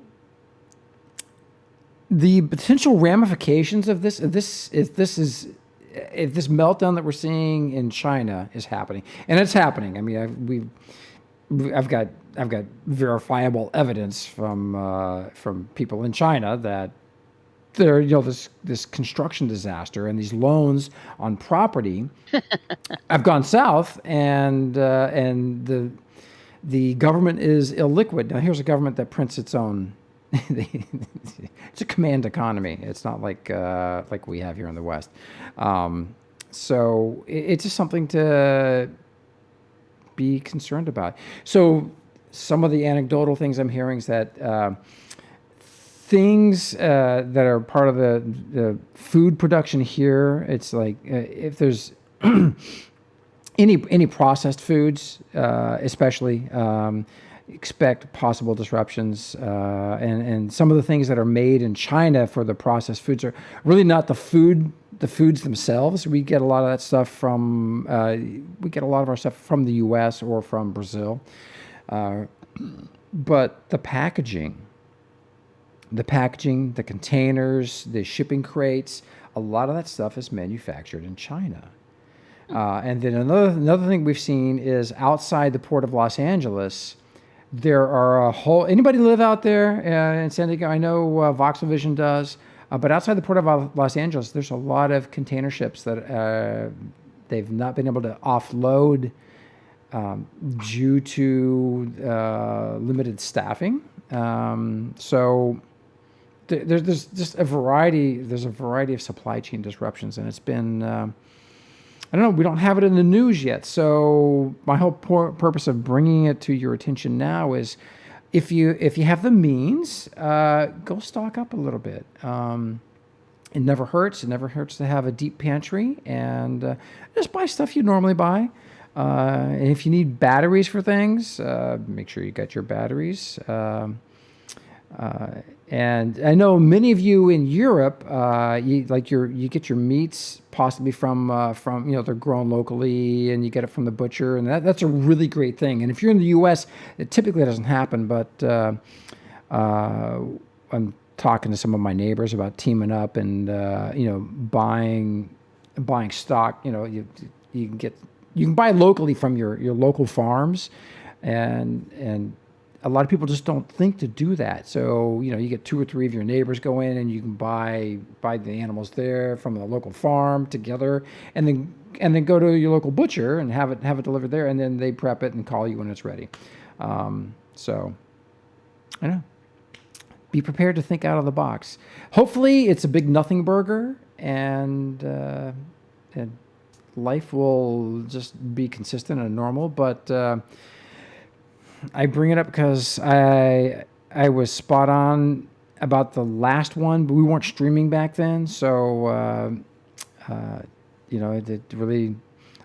the potential ramifications of this, if this meltdown that we're seeing in China is happening, and it's happening. I mean, I've got verifiable evidence from people in China that there, this construction disaster and these loans on property have gone south, and the government is illiquid. Now, here's a government that prints its own. It's a command economy. It's not like we have here in the West. So it's just something to be concerned about. So some of the anecdotal things I'm hearing is that things that are part of the food production here, it's like if there's any processed foods, especially, expect possible disruptions. And some of the things that are made in China for the processed foods are really not the foods themselves. We get a lot of that stuff from, we get a lot of our stuff from the U.S. or from Brazil. But the packaging, the containers, the shipping crates, a lot of that stuff is manufactured in China. And then another thing we've seen is outside the port of Los Angeles, there are anybody live out there in San Diego? I know Voxelvision does, but outside the port of Los Angeles, there's a lot of container ships that they've not been able to offload due to limited staffing. So there's just a variety. There's a variety of supply chain disruptions, and it's been. I don't know. We don't have it in the news yet. So my whole purpose of bringing it to your attention now is, if you have the means, go stock up a little bit. It never hurts. It never hurts to have a deep pantry, and just buy stuff you normally buy. And if you need batteries for things, make sure you got your batteries. And I know many of you in Europe, you get your meats possibly from they're grown locally, and you get it from the butcher, and that's a really great thing. And if you're in the U.S., it typically doesn't happen, but I'm talking to some of my neighbors about teaming up and buying stock. You can buy locally from your local farms, and a lot of people just don't think to do that. So, you get 2 or 3 of your neighbors go in, and you can buy the animals there from the local farm together, and then go to your local butcher and have it delivered there, and then they prep it and call you when it's ready. So, I know. Be prepared to think out of the box. Hopefully, it's a big nothing burger, and life will just be consistent and normal. But I bring it up because I was spot on about the last one, but we weren't streaming back then, so it really.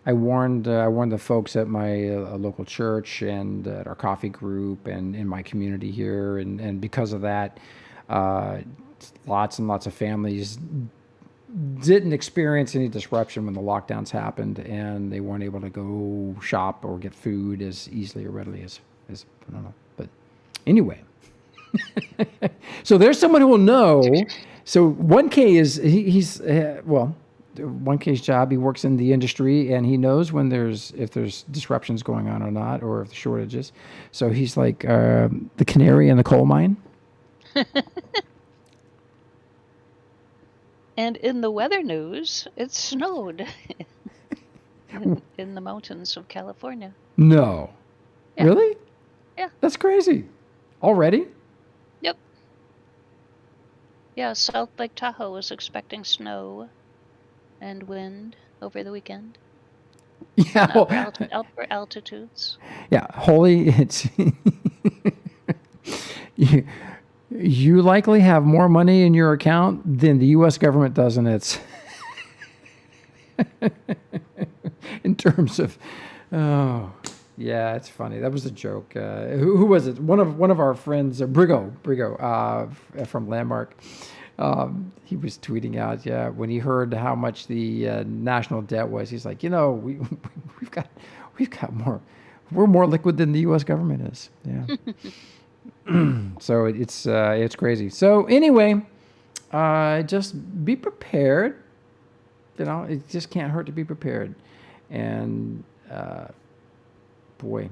I warned the folks at my local church and at our coffee group and in my community here, and because of that, lots and lots of families didn't experience any disruption when the lockdowns happened, and they weren't able to go shop or get food as easily or readily as I don't know. But anyway, so there's someone who will know. So 1K is he's 1K's job. He works in the industry, and he knows if there's disruptions going on or not, or if the shortages. So he's like the canary in the coal mine. And in the weather news, it snowed in the mountains of California. No. Yeah. Really? Yeah. That's crazy. Already? Yep. Yeah, South Lake Tahoe was expecting snow and wind over the weekend. Yeah. Upper altitudes. Yeah. It's you likely have more money in your account than the U.S. government does in its in terms of. Oh, yeah, it's funny. That was a joke. Who was it? One of our friends, Brigo, from Landmark. He was tweeting out, when he heard how much the national debt was, he's like, we've got more. We're more liquid than the U.S. government is. Yeah. So it's crazy. So anyway, just be prepared. It just can't hurt to be prepared. And boy,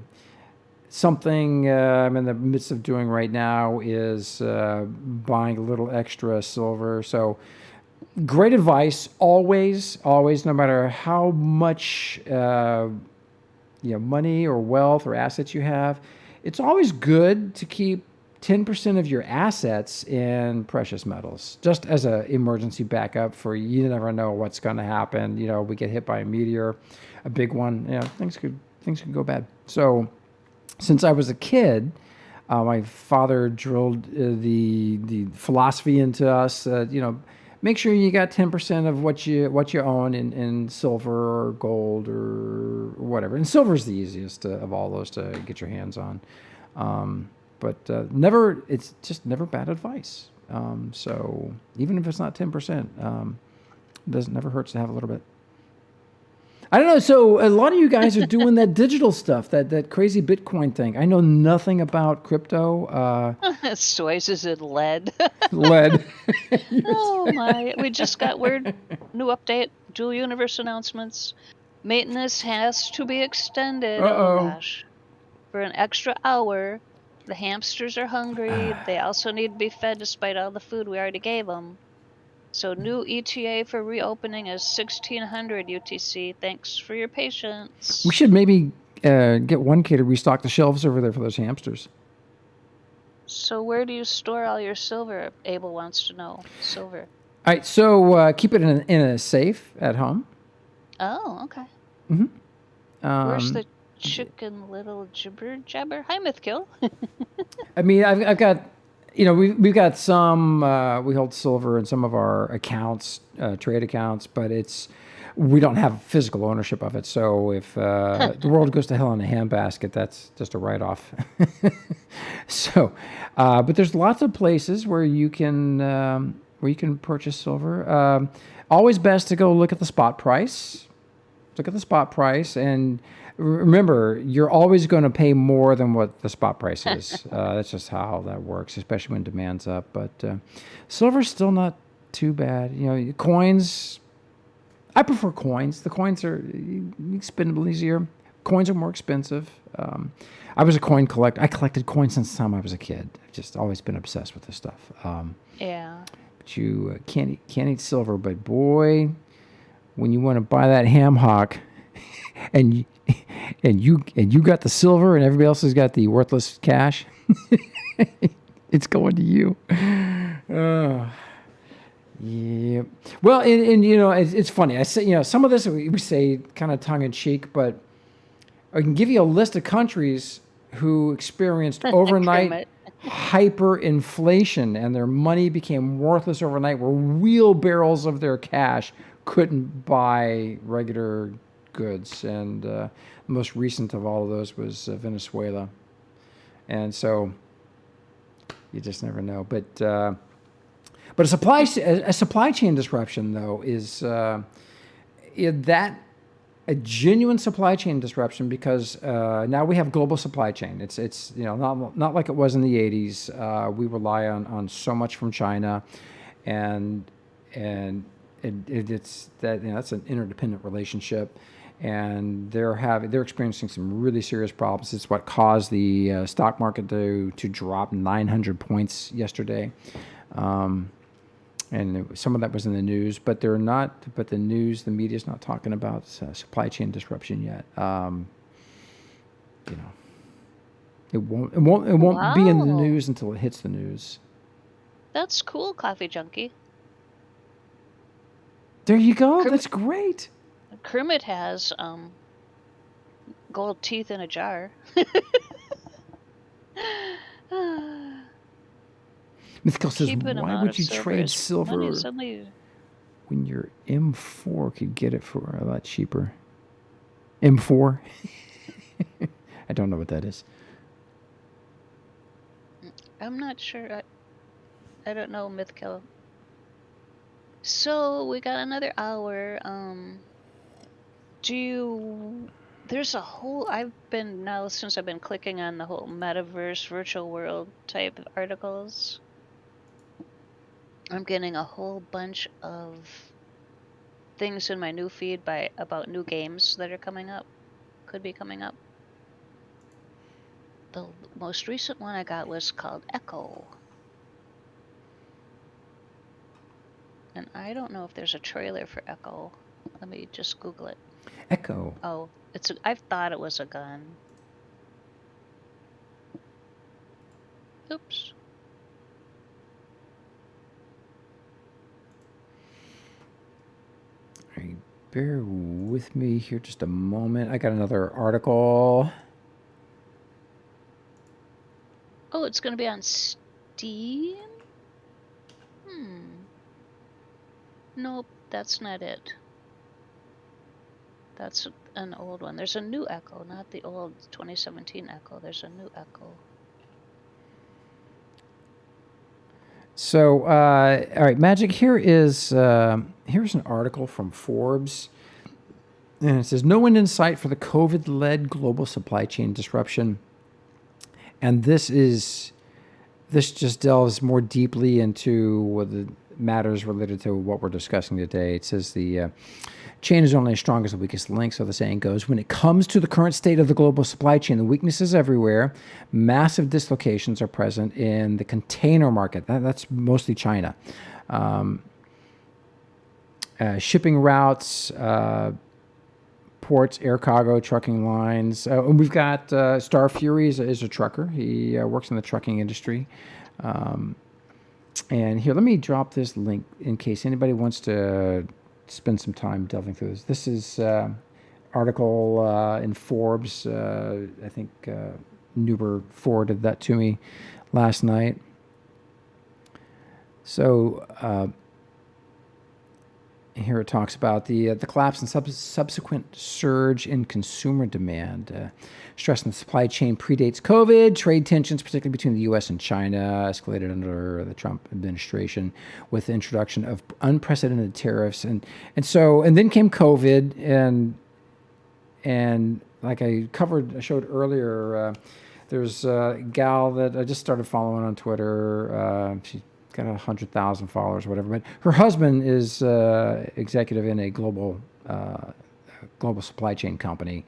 something I'm in the midst of doing right now is buying a little extra silver. So great advice, always, no matter how much money or wealth or assets you have. It's always good to keep 10% of your assets in precious metals, just as an emergency backup for you never know what's going to happen. We get hit by a meteor, a big one. Things could go bad. So, since I was a kid, my father drilled the philosophy into us. Make sure you got 10% of what you own in silver or gold or whatever. And silver is the easiest of all those to get your hands on. But it's just never bad advice. So even if it's not 10%, it never hurts to have a little bit. I don't know. So a lot of you guys are doing that digital stuff, that crazy Bitcoin thing. I know nothing about crypto. Soy's is in lead. Lead. Oh my! We just got word. New update. Dual universe announcements. Maintenance has to be extended. Uh-oh. Oh gosh! For an extra hour. The hamsters are hungry. They also need to be fed despite all the food we already gave them. So new ETA for reopening is 1600 UTC. Thanks for your patience. We should maybe get 1K to restock the shelves over there for those hamsters. So where do you store all your silver? Abel wants to know. Silver. All right, so keep it in a safe at home. Oh, okay. Mm-hmm. Where's the chicken little jibber jabber? Hi, Mythkill. I mean, I've got, we've got some, we hold silver in some of our accounts, trade accounts, but we don't have physical ownership of it. So if the world goes to hell in a handbasket, that's just a write-off. So, but there's lots of places where you can purchase silver. Always best to go look at the spot price. Look at the spot price, and remember, you're always going to pay more than what the spot price is. That's just how that works, especially when demand's up. But silver's still not too bad. Coins, I prefer coins. The coins are expendable easier. Coins are more expensive. I was a coin collector. I collected coins since the time I was a kid. I've just always been obsessed with this stuff. Yeah. But you can't eat silver. But boy, when you want to buy that ham hock, and you got the silver, and everybody else has got the worthless cash, it's going to you. Yeah. Well, and it's funny. I say, some of this we say kind of tongue in cheek, but I can give you a list of countries who experienced overnight hyperinflation, and their money became worthless overnight, where wheelbarrows of their cash couldn't buy regular goods. And the most recent of all of those was Venezuela. And so you just never know. But a supply chain disruption, though, is a genuine supply chain disruption, because now we have global supply chain. It's not like it was in the 80s. We rely on so much from China, and it's that that's an interdependent relationship, and they're experiencing some really serious problems. It's what caused the stock market to drop 900 points yesterday. And some of that was in the news, but the media is not talking about supply chain disruption yet. It won't be in the news until it hits the news. That's cool, Coffee Junkie. There you go. That's great. Kermit has gold teeth in a jar. Mythical says, why would you trade silver when your M4 could get it for a lot cheaper? M4? I don't know what that is. I'm not sure. I don't know, Mythkill. So we got another hour. There's a whole, since I've been clicking on the whole metaverse, virtual world type of articles. I'm getting a whole bunch of things in my new feed about new games that are coming up, could be coming up. The most recent one I got was called Echo. And I don't know if there's a trailer for Echo. Let me just Google it. Echo. Oh, I thought it was a gun. Oops. All right, bear with me here just a moment. I got another article. Oh, it's going to be on Steam? Nope, that's not it. That's an old one. There's a new Echo, not the old 2017 Echo. There's a new Echo. So, all right, Magic. Here's an article from Forbes, and it says no end in sight for the COVID-led global supply chain disruption. And this just delves more deeply into the matters related to what we're discussing today. It says the chain is only as strong as the weakest link, so the saying goes. When it comes to the current state of the global supply chain, the weakness is everywhere. Massive dislocations are present in the container market. That's mostly China. Shipping routes, ports, air cargo, trucking lines. And we've got Star Fury is a trucker. He works in the trucking industry. And here, let me drop this link in case anybody wants to spend some time delving through this. This is article in Forbes. I think Nuber forwarded that to me last night. So here it talks about the collapse and subsequent surge in consumer demand. Stress in the supply chain predates COVID. Trade tensions, particularly between the U.S. and China, escalated under the Trump administration with the introduction of unprecedented tariffs. And then came COVID. And like I showed earlier, there's a gal that I just started following on Twitter. She got 100,000 followers, or whatever. But her husband is executive in a global supply chain company,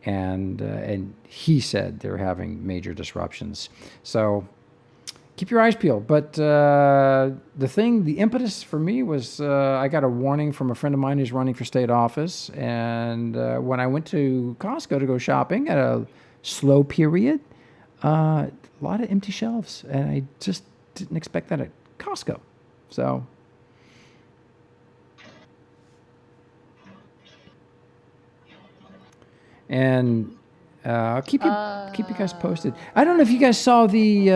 and he said they're having major disruptions. So keep your eyes peeled. But the impetus for me was I got a warning from a friend of mine who's running for state office, and when I went to Costco to go shopping at a slow period, a lot of empty shelves, and I just didn't expect that at Costco. So and I'll keep you guys posted. I don't know if you guys saw the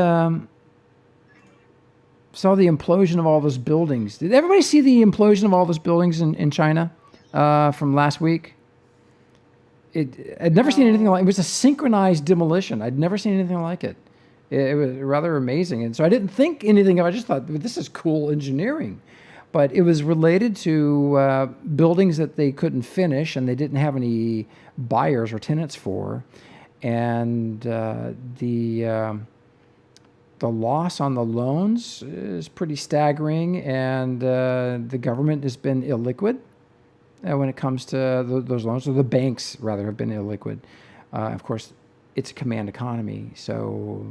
implosion of all those buildings. Did everybody see the implosion of all those buildings in China from last week? I'd never seen anything like it. It was a synchronized demolition. I'd never seen anything like it. It was rather amazing. And so I didn't think anything of it. I just thought, this is cool engineering. But it was related to buildings that they couldn't finish and they didn't have any buyers or tenants for. And the loss on the loans is pretty staggering. And the government has been illiquid when it comes to those loans. Or the banks, rather, have been illiquid. Of course, it's a command economy. So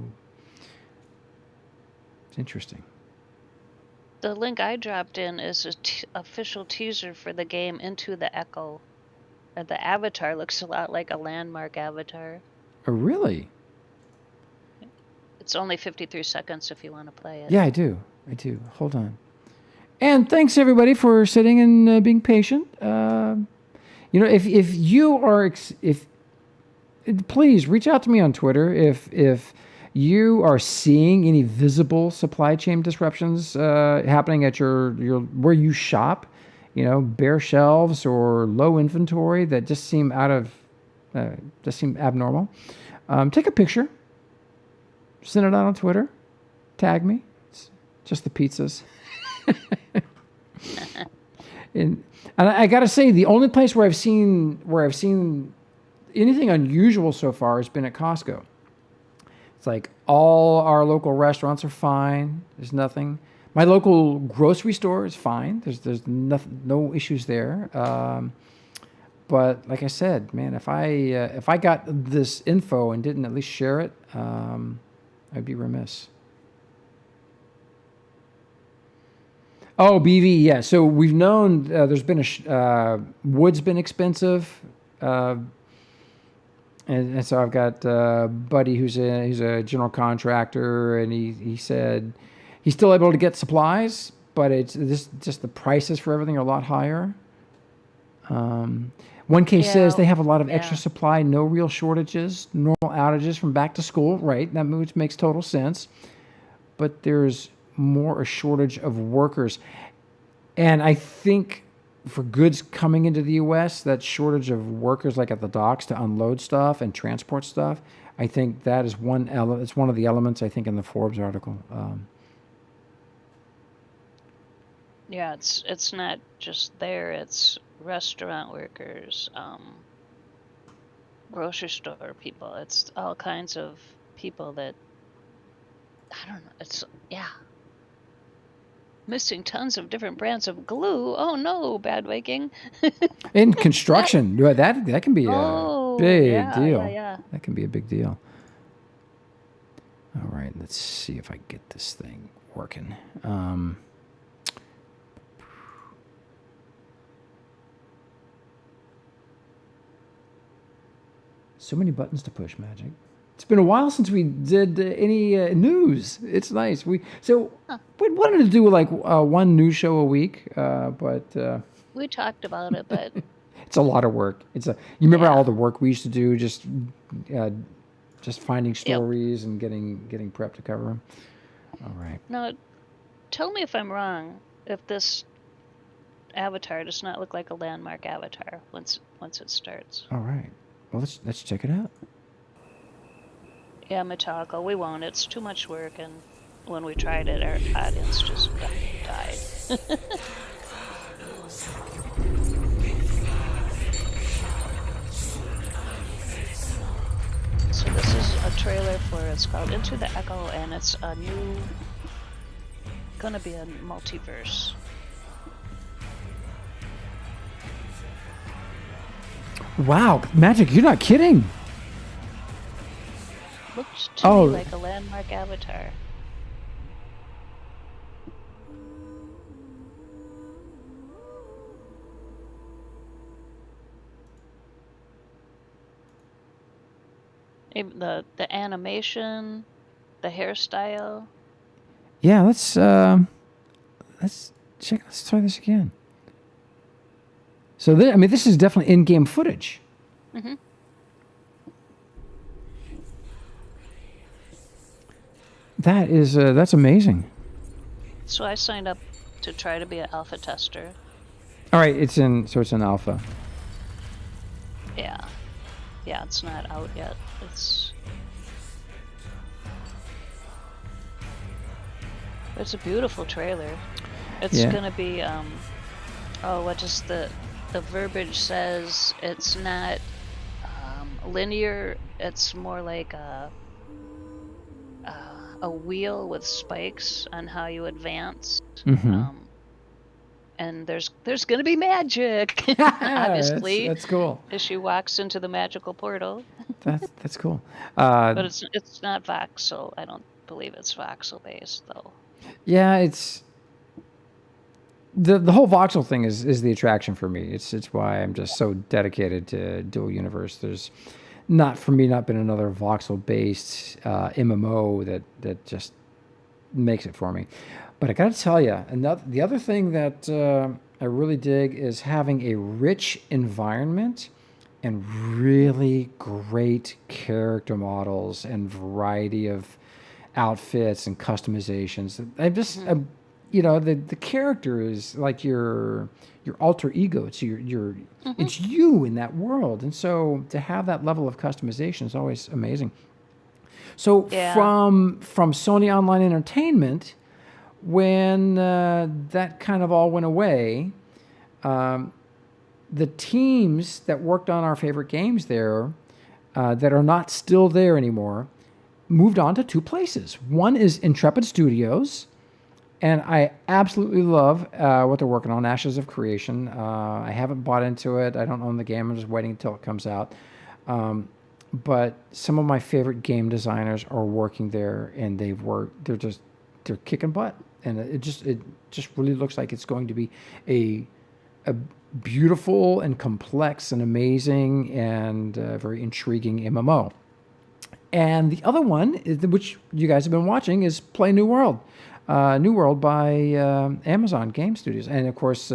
it's interesting. The link I dropped in is an official teaser for the game Into the Echo. The avatar looks a lot like a Landmark avatar. Oh, really? It's only 53 seconds if you want to play it. Yeah, I do. Hold on. And thanks, everybody, for sitting and being patient. If you are... please reach out to me on Twitter if you are seeing any visible supply chain disruptions happening at your where you shop, bare shelves or low inventory that just seem abnormal. Take a picture, send it out on Twitter, tag me. It's just the pizzas. and I got to say, the only place where I've seen anything unusual so far has been at Costco. It's like all our local restaurants are fine. There's nothing. My local grocery store is fine. There's nothing, no issues there. But like I said, man, if I got this info and didn't at least share it, I'd be remiss. Oh, BV, yeah. So we've known there's been wood's been expensive, and so I've got a buddy who's a general contractor, and he said he's still able to get supplies, but it's just the prices for everything are a lot higher. One case says they have a lot of extra supply, no real shortages, normal outages from back to school, right? That makes total sense. But there's more a shortage of workers. And I think for goods coming into the U.S., that shortage of workers like at the docks to unload stuff and transport stuff, I think that is one element. It's one of the elements, I think, in the Forbes article. Yeah, it's not just there. It's restaurant workers, grocery store people. It's all kinds of people that, I don't know. It's, missing tons of different brands of glue. Oh no, Bad Viking. In construction, that can be a big deal. Yeah. That can be a big deal. All right, let's see if I get this thing working. So many buttons to push, Magic. It's been a while since we did any news. It's nice. We wanted to do like one news show a week, but we talked about it, but it's a lot of work. You remember all the work we used to do, just finding stories and getting prepped to cover them. All right. Now, tell me if I'm wrong. If this avatar does not look like a landmark avatar once it starts. All right. Well, let's check it out. Yeah, Metallica, we won't. It's too much work, and when we tried it, our audience just died. So this is a trailer it's called Into the Echo, and it's gonna be a multiverse. Wow, Magic, you're not kidding. Looked to me like a landmark avatar. Even the animation, the hairstyle. Yeah, let's try this again. So this is definitely in-game footage. Mm-hmm. That's amazing. So I signed up to try to be an alpha tester. All right, it's in alpha. Yeah, it's not out yet. It's a beautiful trailer. It's gonna be what does the verbiage says? It's not linear. It's more like a wheel with spikes on how you advance. Mm-hmm. And there's gonna be magic, obviously. That's cool. As she walks into the magical portal. That's cool. But it's not voxel. I don't believe it's voxel based though. Yeah, it's the whole voxel thing is the attraction for me. It's why I'm just so dedicated to Dual Universe. There's not been another voxel based MMO that just makes it for me. But I got to tell you, the other thing that I really dig is having a rich environment and really great character models and variety of outfits and customizations. The character is like your alter ego. It's it's you in that world, and so to have that level of customization is always amazing. So from Sony Online Entertainment, when that kind of all went away, the teams that worked on our favorite games there that are not still there anymore moved on to two places. One is Intrepid Studios, And I absolutely love what they're working on, Ashes of Creation. I haven't bought into it. I don't own the game. I'm just waiting until it comes out. But some of my favorite game designers are working there, and they're kicking butt, and it just really looks like it's going to be a beautiful and complex and amazing and very intriguing MMO. And the other one, which you guys have been watching, is Play New World. New World by Amazon Game Studios, and of course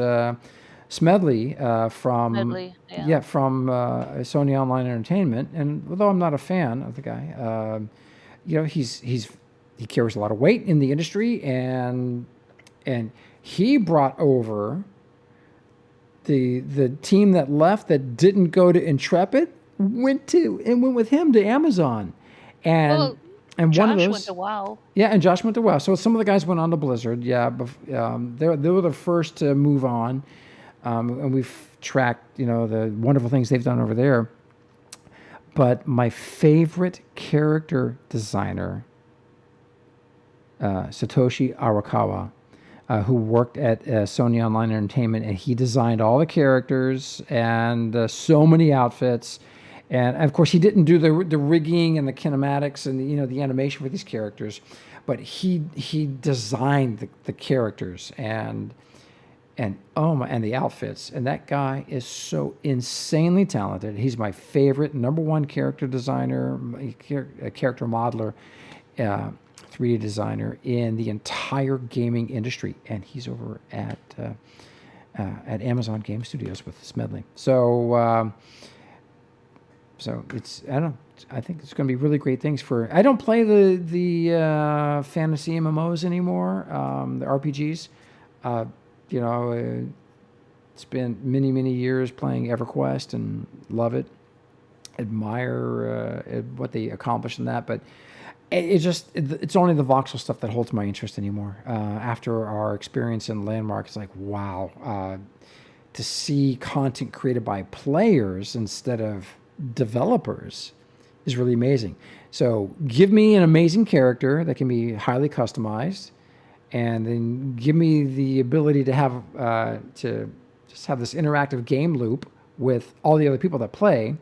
Smedley from Medley, yeah. from Sony Online Entertainment. And although I'm not a fan of the guy, he carries a lot of weight in the industry, and he brought over the team that left that didn't go to Intrepid went with him to Amazon, and Well, and one of Josh those. went to WoW. Yeah, and Josh went to WoW. So some of the guys went on to Blizzard. Yeah, they were the first to move on, and we've tracked the wonderful things they've done over there. But my favorite character designer, Satoshi Arakawa, who worked at Sony Online Entertainment, and he designed all the characters and so many outfits. And of course, he didn't do the rigging and the kinematics and the animation for these characters, but he designed the characters and the outfits. And that guy is so insanely talented. He's my favorite number one character designer, character modeler, 3D designer in the entire gaming industry, and he's over at Amazon Game Studios with Smedley. So it's I don't know. I think it's going to be really great things for. I don't play the fantasy MMOs anymore, the RPGs. It's been many years playing EverQuest and love it. Admire what they accomplished in that, but it's only the voxel stuff that holds my interest anymore. After our experience in Landmark, it's like, wow, to see content created by players instead of developers is really amazing. So give me an amazing character that can be highly customized, and then give me the ability to have to just have this interactive game loop with all the other people that play,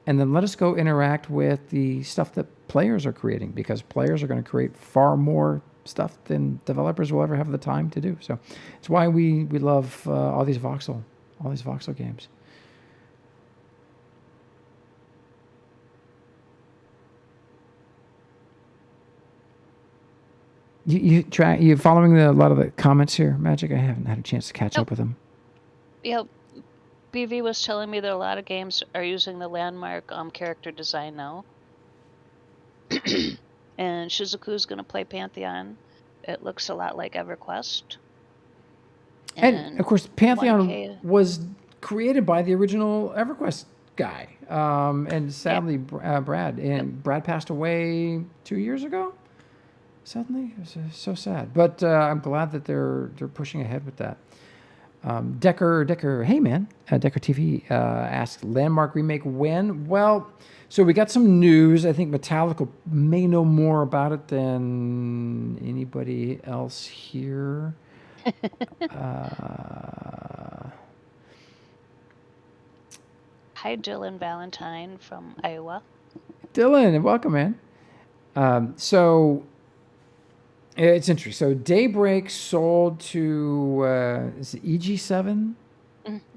and then let us go interact with the stuff that players are creating, because players are going to create far more stuff than developers will ever have the time to do. So it's why we love all these voxel games. You following a lot of the comments here, Magic? I haven't had a chance to catch up with them. Yeah, BV was telling me that a lot of games are using the Landmark character design now. And Shizuku's going to play Pantheon. It looks a lot like EverQuest. And of course, Pantheon 1K. was created by the original EverQuest guy. And sadly, Brad passed away 2 years ago. Suddenly, it was so sad. But I'm glad that they're pushing ahead with that. Decker, hey man, Decker TV asked, Landmark remake when? Well, so we got some news. I think Metallica may know more about it than anybody else here. Hi, Dylan Valentine from Iowa. Dylan, welcome, man. So it's interesting. So Daybreak sold to is it EG7?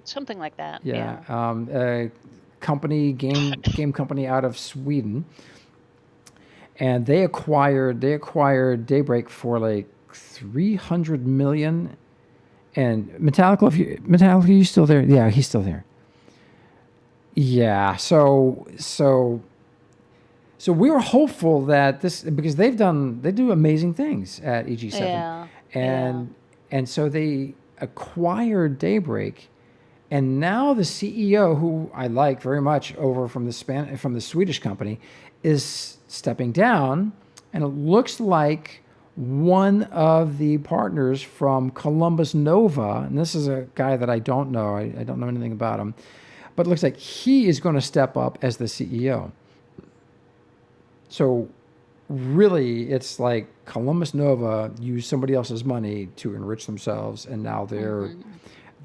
Something like that. Yeah. A company game company out of Sweden, and they acquired Daybreak for like 300 million. And Metallica, you still there? Yeah, he's still there. Yeah. So we were hopeful that this, because they do amazing things at EG7. Yeah. And so they acquired Daybreak, and now the CEO, who I like very much, over from the Swedish company, is stepping down, and it looks like one of the partners from Columbus Nova, and this is a guy that I don't know. I don't know anything about him, but it looks like he is going to step up as the CEO. So really, it's like Columbus Nova used somebody else's money to enrich themselves, and now they're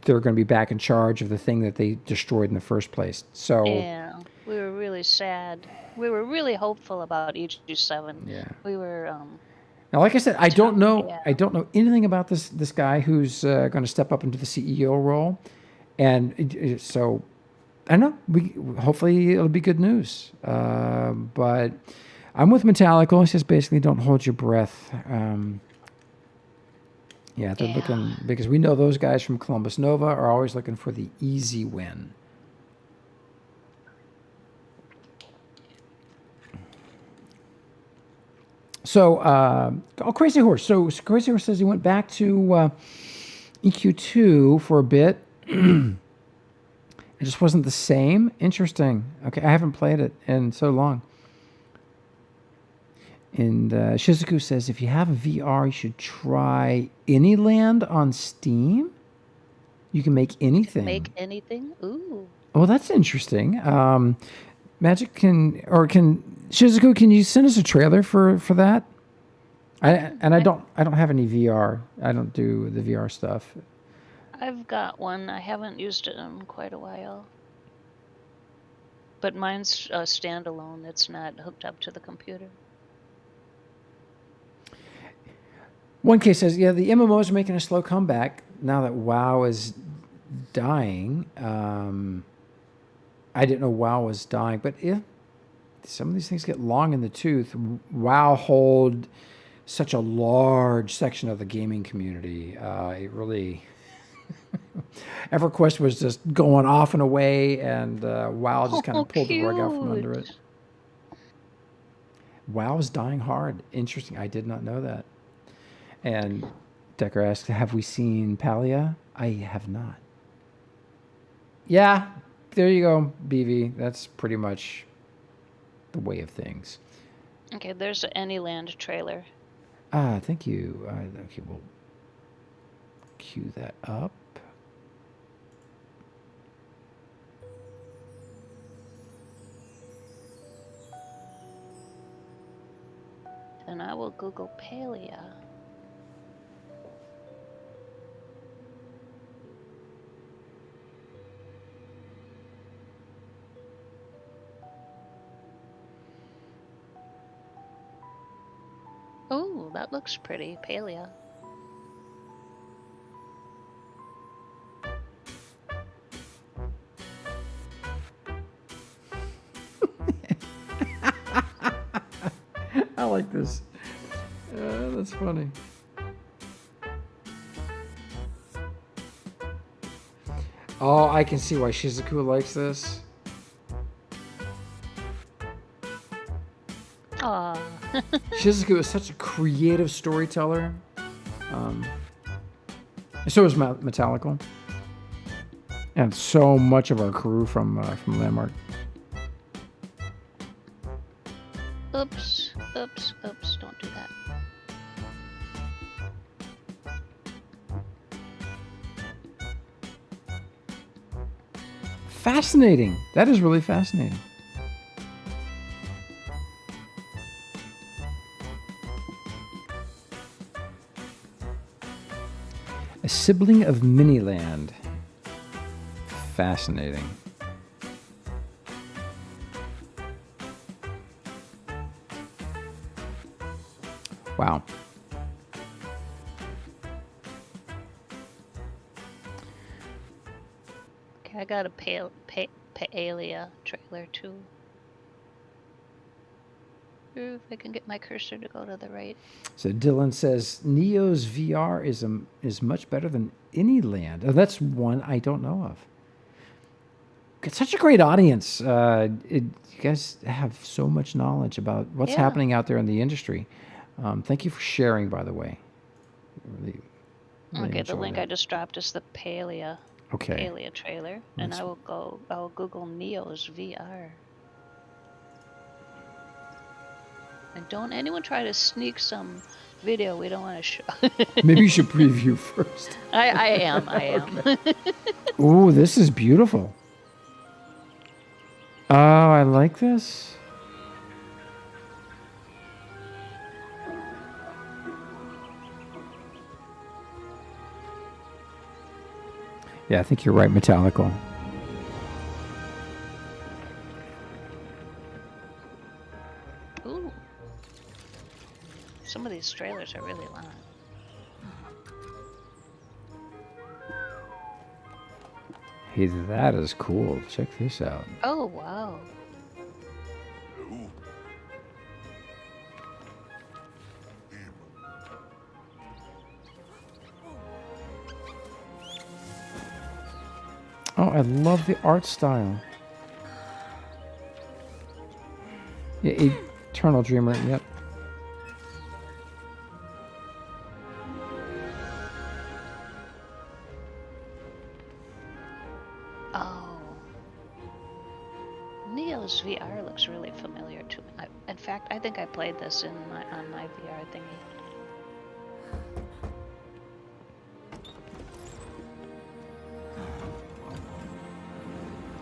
going to be back in charge of the thing that they destroyed in the first place. So Yeah, we were really sad. We were really hopeful about EG7. yeah. We were Now, like I said, I don't know. Yeah. I don't know anything about this guy who's going to step up into the CEO role, and so I don't know. Hopefully it'll be good news. But I'm with Metallica. It's just basically don't hold your breath. Yeah, they're looking, because we know those guys from Columbus Nova are always looking for the easy win. So, Crazy Horse. So Crazy Horse says he went back to EQ2 for a bit. It just wasn't the same. Interesting. Okay, I haven't played it in so long. And Shizuku says, if you have a VR, you should try Anyland on Steam. You can make anything. Make anything? Ooh. Well, that's interesting. Magic Shizuku, can you send us a trailer for that? I don't have any VR. I don't do the VR stuff. I've got one. I haven't used it in quite a while. But mine's standalone. It's not hooked up to the computer. 1K says, yeah, the MMOs are making a slow comeback now that WoW is dying. I didn't know WoW was dying, but yeah, some of these things get long in the tooth. WoW hold such a large section of the gaming community. It really... EverQuest was just going off and away, and WoW just kind of pulled the rug out from under it. WoW is dying hard. Interesting. I did not know that. And Decker asks, have we seen Palia? I have not. Yeah, there you go, BV. That's pretty much the way of things. Okay, there's an Anyland trailer. Thank you. Okay, we'll cue that up. And I will Google Palia. Oh, that looks pretty. Palia. I like this. That's funny. Oh, I can see why Shizuku likes this. Aw. Shizuku is such a creative storyteller. So is Metallical. And so much of our crew from Landmark. Oops, oops, oops, don't do that. Fascinating. That is really fascinating. A sibling of Miniland. Fascinating. Wow. Okay, I got a Palia trailer too. If I can get my cursor to go to the right. So Dylan says Neo's VR is much better than Anyland. Oh, that's one I don't know of. It's such a great audience. You guys have so much knowledge about what's happening out there in the industry. Thank you for sharing, by the way. Really Okay, the enjoy link that. I just dropped is the Palia trailer, and I will Google Neo's VR. And don't anyone try to sneak some video we don't want to show. Maybe you should preview first. I am. Ooh, this is beautiful. Oh, I like this. Yeah, I think you're right, Metallical. Ooh. Some of these trailers are really long. Hey, that is cool. Check this out. Oh, wow. Oh, I love the art style. Yeah, Eternal Dreamer, yep. Oh. Neo's VR looks really familiar to me. In fact, I think I played this on my VR thingy.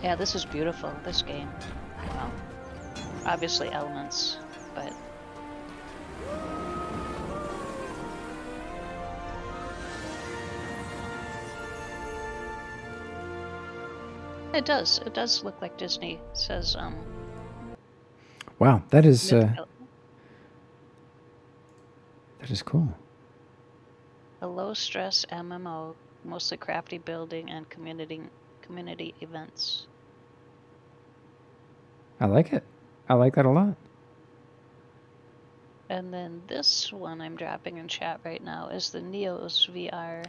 Yeah, this is beautiful, this game. Wow. Obviously Elements, but... It does look like Disney. It says, Wow, that is cool. a low-stress MMO, mostly crafty building and community events. I like it. I like that a lot. And then this one I'm dropping in chat right now is the Neo's VR.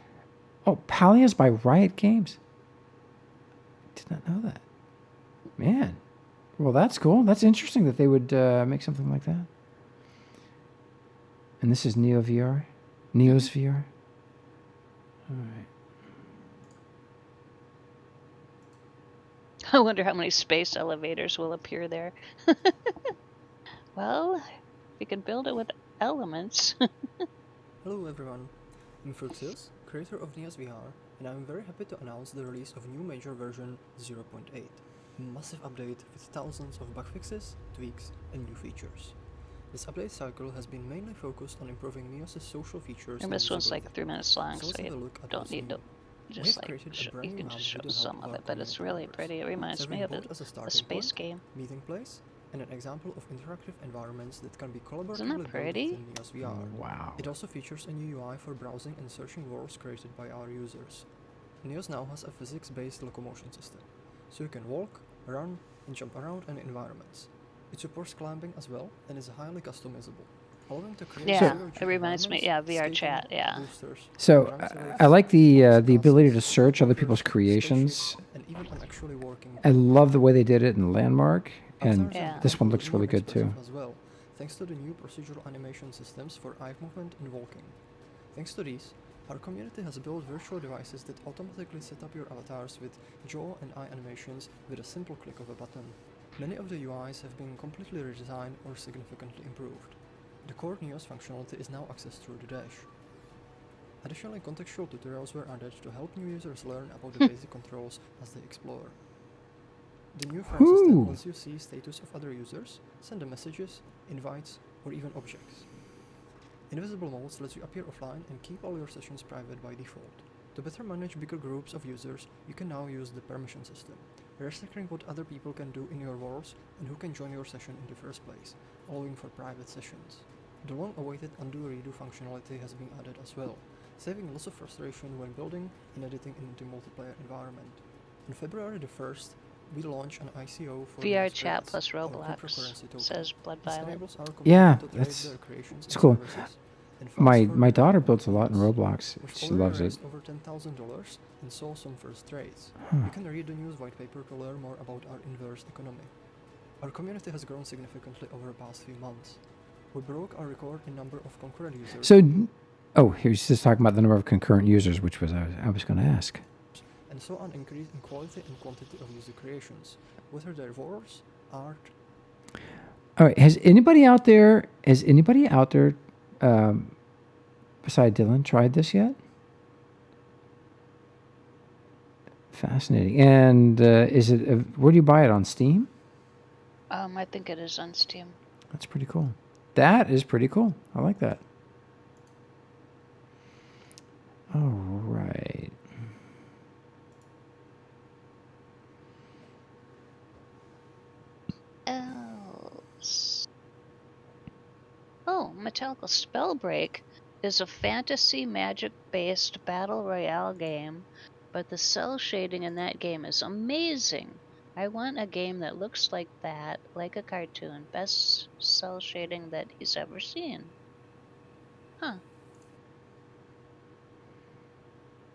Oh, Palia's by Riot Games. Did not know that. Man. Well, that's cool. That's interesting that they would make something like that. And this is Neo VR? Neo's VR? All right. I wonder how many space elevators will appear there. Well, we could build it with elements. Hello everyone, I'm Fruxius, creator of Neos VR, and I'm very happy to announce the release of new major version 0.8, a massive update with thousands of bug fixes, tweaks, and new features. This update cycle has been mainly focused on improving Neos' social features. And this one's like 3 minutes long, So so let's have a you look at don't what's need new. to just like, you can just show some of it, but it's really pretty. It reminds me of a space game. Meeting place, and an example of interactive environments that can be collaboratively Isn't that built pretty? within Neos VR. Wow. It also features a new UI for browsing and searching worlds created by our users. Neos now has a physics-based locomotion system, so you can walk, run, and jump around in environments. It supports climbing as well and is highly customizable, allowing to create Yeah, zero-G it reminds me, yeah, VR skating, chat, yeah. boosters, So ramps, I like the box ability to castles, search other people's spaceships, creations. and even an actually working I love the way they did it in Landmark, and Yeah. this one looks really good too. As well, thanks to the new procedural animation systems for eye movement and walking. Thanks to these, our community has built virtual devices that automatically set up your avatars with jaw and eye animations with a simple click of a button. Many of the UIs have been completely redesigned or significantly improved. The core Neos functionality is now accessed through the dash. Additionally, contextual tutorials were added to help new users learn about the basic controls as they explore. The new file system lets you see status of other users, send them messages, invites, or even objects. Invisible modes lets you appear offline and keep all your sessions private by default. To better manage bigger groups of users, you can now use the permission system, restricting what other people can do in your worlds and who can join your session in the first place, allowing for private sessions. The long-awaited undo-redo functionality has been added as well, saving lots of frustration when building and editing into multiplayer environment. On February the 1st, we launch an ICO for VR Neos chat Credits, plus our Roblox, cryptocurrency token. says Blood This Violet. enables our Yeah, community to trade that's their creations it's and cool. services, and funds My further daughter development builds a lot in efforts. Roblox. We've She already loves it. raised over $10,000 and saw some first trades. You can read the news white paper to learn more about our inverse economy. Our community has grown significantly over the past few months. We broke our record in number of concurrent users. So, oh, he was just talking about the number of concurrent users, which was I was going to ask. And saw an increase in quality and quantity of user creations, whether they're works, art. All right, has anybody out there beside Dylan tried this yet? Fascinating. And is it? Where do you buy it, on Steam? I think it is on Steam. That's pretty cool. That is pretty cool. I like that. All right. Metallica Spellbreak is a fantasy magic-based battle royale game, but the cell shading in that game is amazing. I want a game that looks like that, like a cartoon. Best cell shading that he's ever seen. Huh.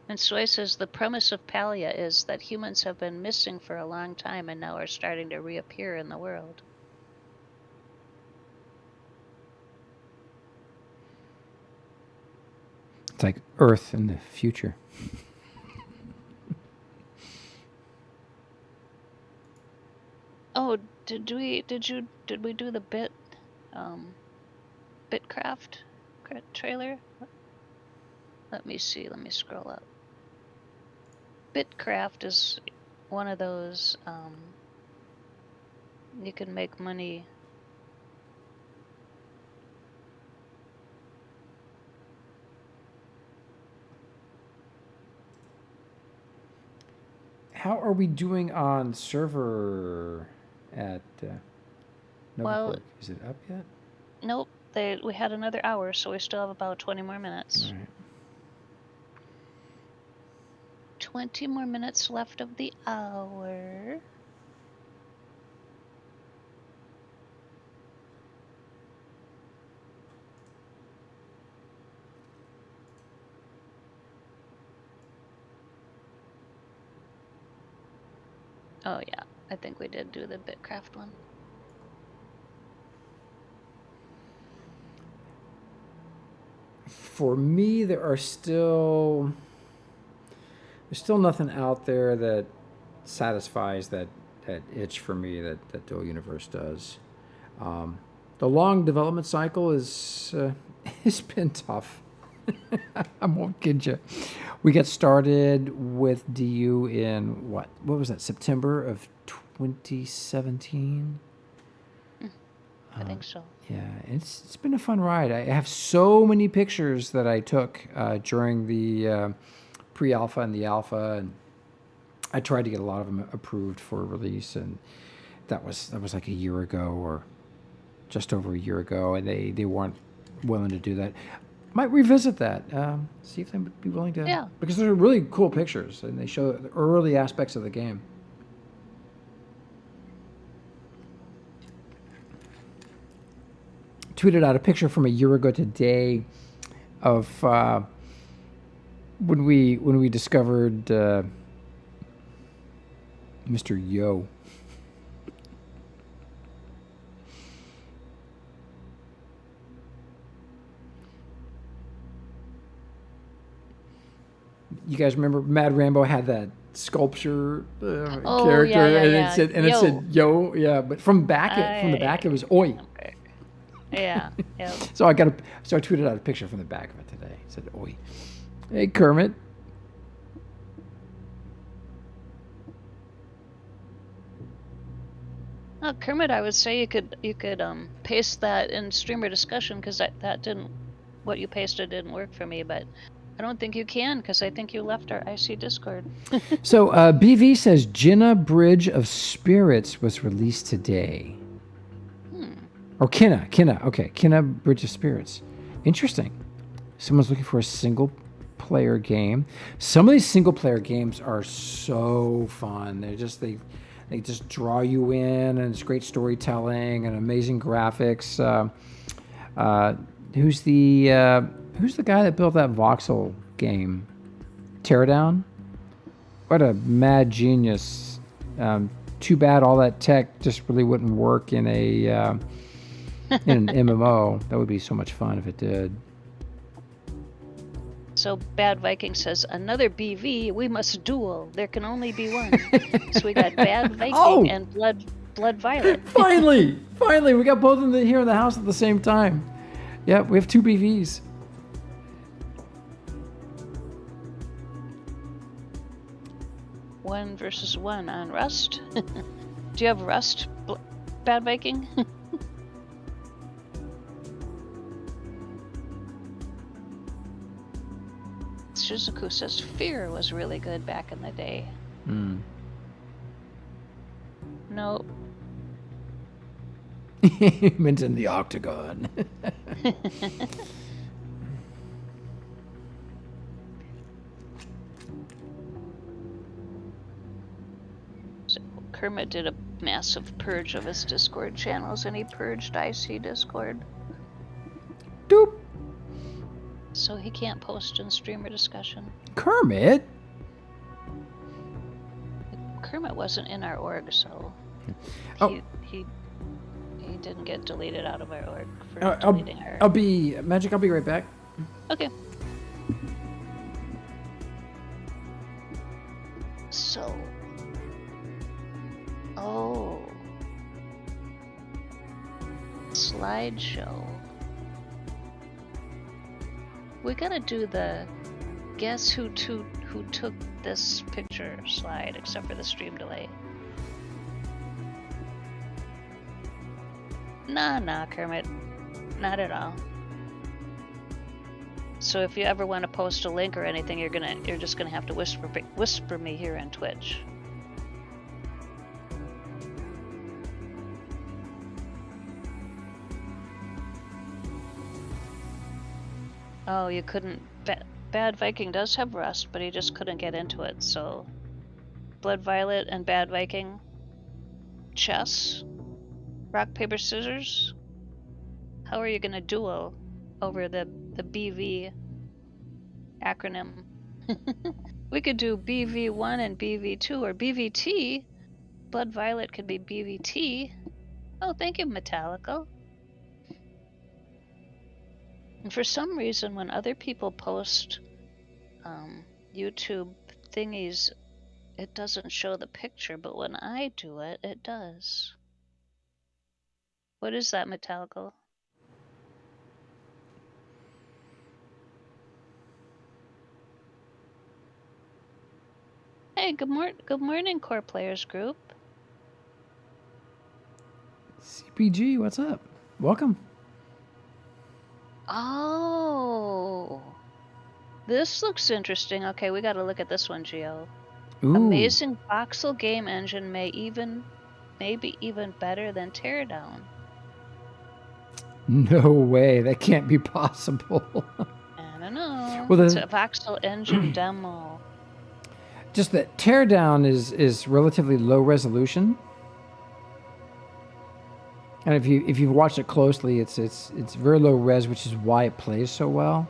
And Soy says the premise of Palia is that humans have been missing for a long time and now are starting to reappear in the world. It's like Earth in the future. Oh, did we do the Bitcraft trailer? Let me see. Let me scroll up. Bitcraft is one of those you can make money. How are we doing on server at Well, Novacorp? Is it up yet? Nope. We had another hour, so we still have about 20 more minutes. All right. 20 more minutes left of the hour. Oh yeah, I think we did do the Bitcraft one. For me, there's still nothing out there that satisfies that itch for me that Dual Universe does. The long development cycle is it's been tough. I won't kid you. We got started with DU in what was that, September of 2017? I think so. Yeah, it's been a fun ride. I have so many pictures that I took during the pre-alpha and the alpha, and I tried to get a lot of them approved for release, and that was like a year ago or just over a year ago, and they weren't willing to do that. Might revisit that. See if they would be willing to. Yeah. Because they're really cool pictures, and they show the early aspects of the game. Tweeted out a picture from a year ago today of when we discovered Mr. Yo. You guys remember Mad Rambo had that sculpture character, yeah, and yeah. it said Yo, yeah, but from the back it was Oi. Okay. Yeah. Yep. So I tweeted out a picture from the back of it today. It said Oi. Hey Kermit. Oh, Kermit, I would say you could paste that in streamer discussion, because that didn't, what you pasted didn't work for me, but I don't think you can, because I think you left our IC Discord. So BV says Jinna Bridge of Spirits was released today. Or Kinna. Okay, Kinna Bridge of Spirits. Interesting. Someone's looking for a single-player game. Some of these single-player games are so fun. They just draw you in, and it's great storytelling and amazing graphics. Who's the guy that built that voxel game? Teardown? What a mad genius. Too bad all that tech just really wouldn't work in an MMO. That would be so much fun if it did. So Bad Viking says, another BV, we must duel. There can only be one. So we got Bad Viking and Blood Violet. Finally, we got both of them here in the house at the same time. Yeah, we have two BVs. One versus one on Rust. Do you have Rust, Bad Viking? Shizuku says Fear was really good back in the day. Mm. Nope. Humans in the octagon. So Kermit did a massive purge of his Discord channels, and he purged IC Discord. Doop. So he can't post in streamer discussion. Kermit? Kermit wasn't in our org, so Oh. he didn't get deleted out of our org for I'll deleting our. I'll be right back. Okay. So. Oh. Slideshow. We gotta do the guess who took this picture slide, except for the stream delay. Nah, Kermit. Not at all. So if you ever want to post a link or anything, you're just gonna have to whisper me here on Twitch. Oh, you couldn't. Bad Viking does have Rust, but he just couldn't get into it. So, Blood Violet and Bad Viking. Chess. Rock paper scissors. How are you gonna duel over the BV acronym? We could do BV1 and BV2 or BVT. Blood Violet could be BVT. Oh, thank you, Metallica. And for some reason, when other people post YouTube thingies, it doesn't show the picture, but when I do it, it does. What is that, Metallica? Hey, good morning, Core Players Group. CPG, what's up? Welcome. Oh, this looks interesting. Okay, we gotta look at this one, Gio. Ooh. Amazing voxel game engine maybe even better than Teardown. No way, that can't be possible. I don't know. Well, It's a voxel engine demo. Just that Teardown is relatively low resolution. And if you've watched it closely, it's very low res, which is why it plays so well.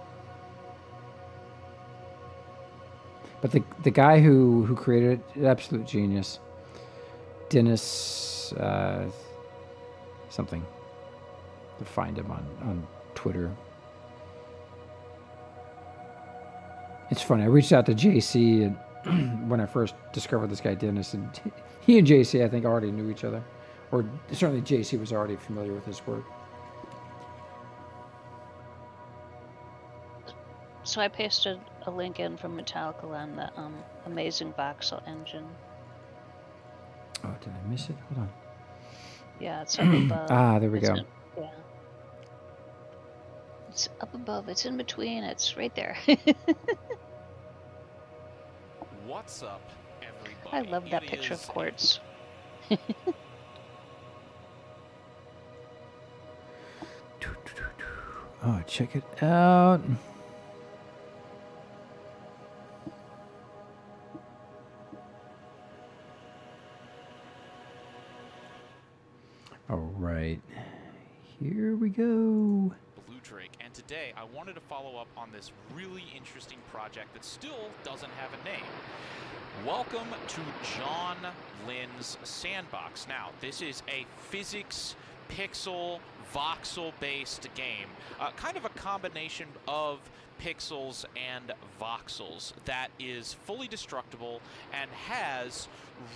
But the guy who created it, absolute genius. Dennis something. To find him on Twitter. It's funny. I reached out to JC and when I first discovered this guy Dennis, and he and JC I think already knew each other. Or certainly JC was already familiar with his work. So I pasted a link in from Metallica on the Amazing Voxel engine. Oh, did I miss it? Hold on. Yeah, it's up above. Ah, there we go. Yeah. It's up above. It's in between. It's right there. What's up, everybody? I love that picture of Quartz. Oh, check it out. All right. Here we go. Blue Drake, and today I wanted to follow up on this really interesting project that still doesn't have a name. Welcome to John Lynn's Sandbox. Now, this is a physics, pixel, voxel-based game, kind of a combination of pixels and voxels that is fully destructible and has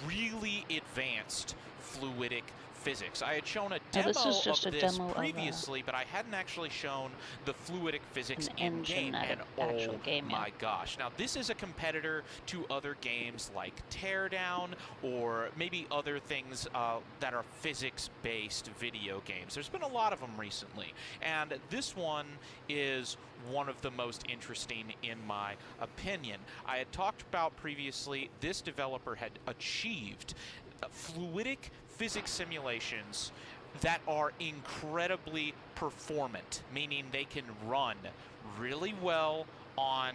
really advanced fluidic physics. I had shown a demo of this previously, but I hadn't actually shown the fluidic physics in game. And oh my gosh! Now this is a competitor to other games like Teardown or maybe other things that are physics-based video games. There's been a lot of them recently, and this one is one of the most interesting in my opinion. I had talked about previously this developer had achieved fluidic physics simulations that are incredibly performant, meaning they can run really well on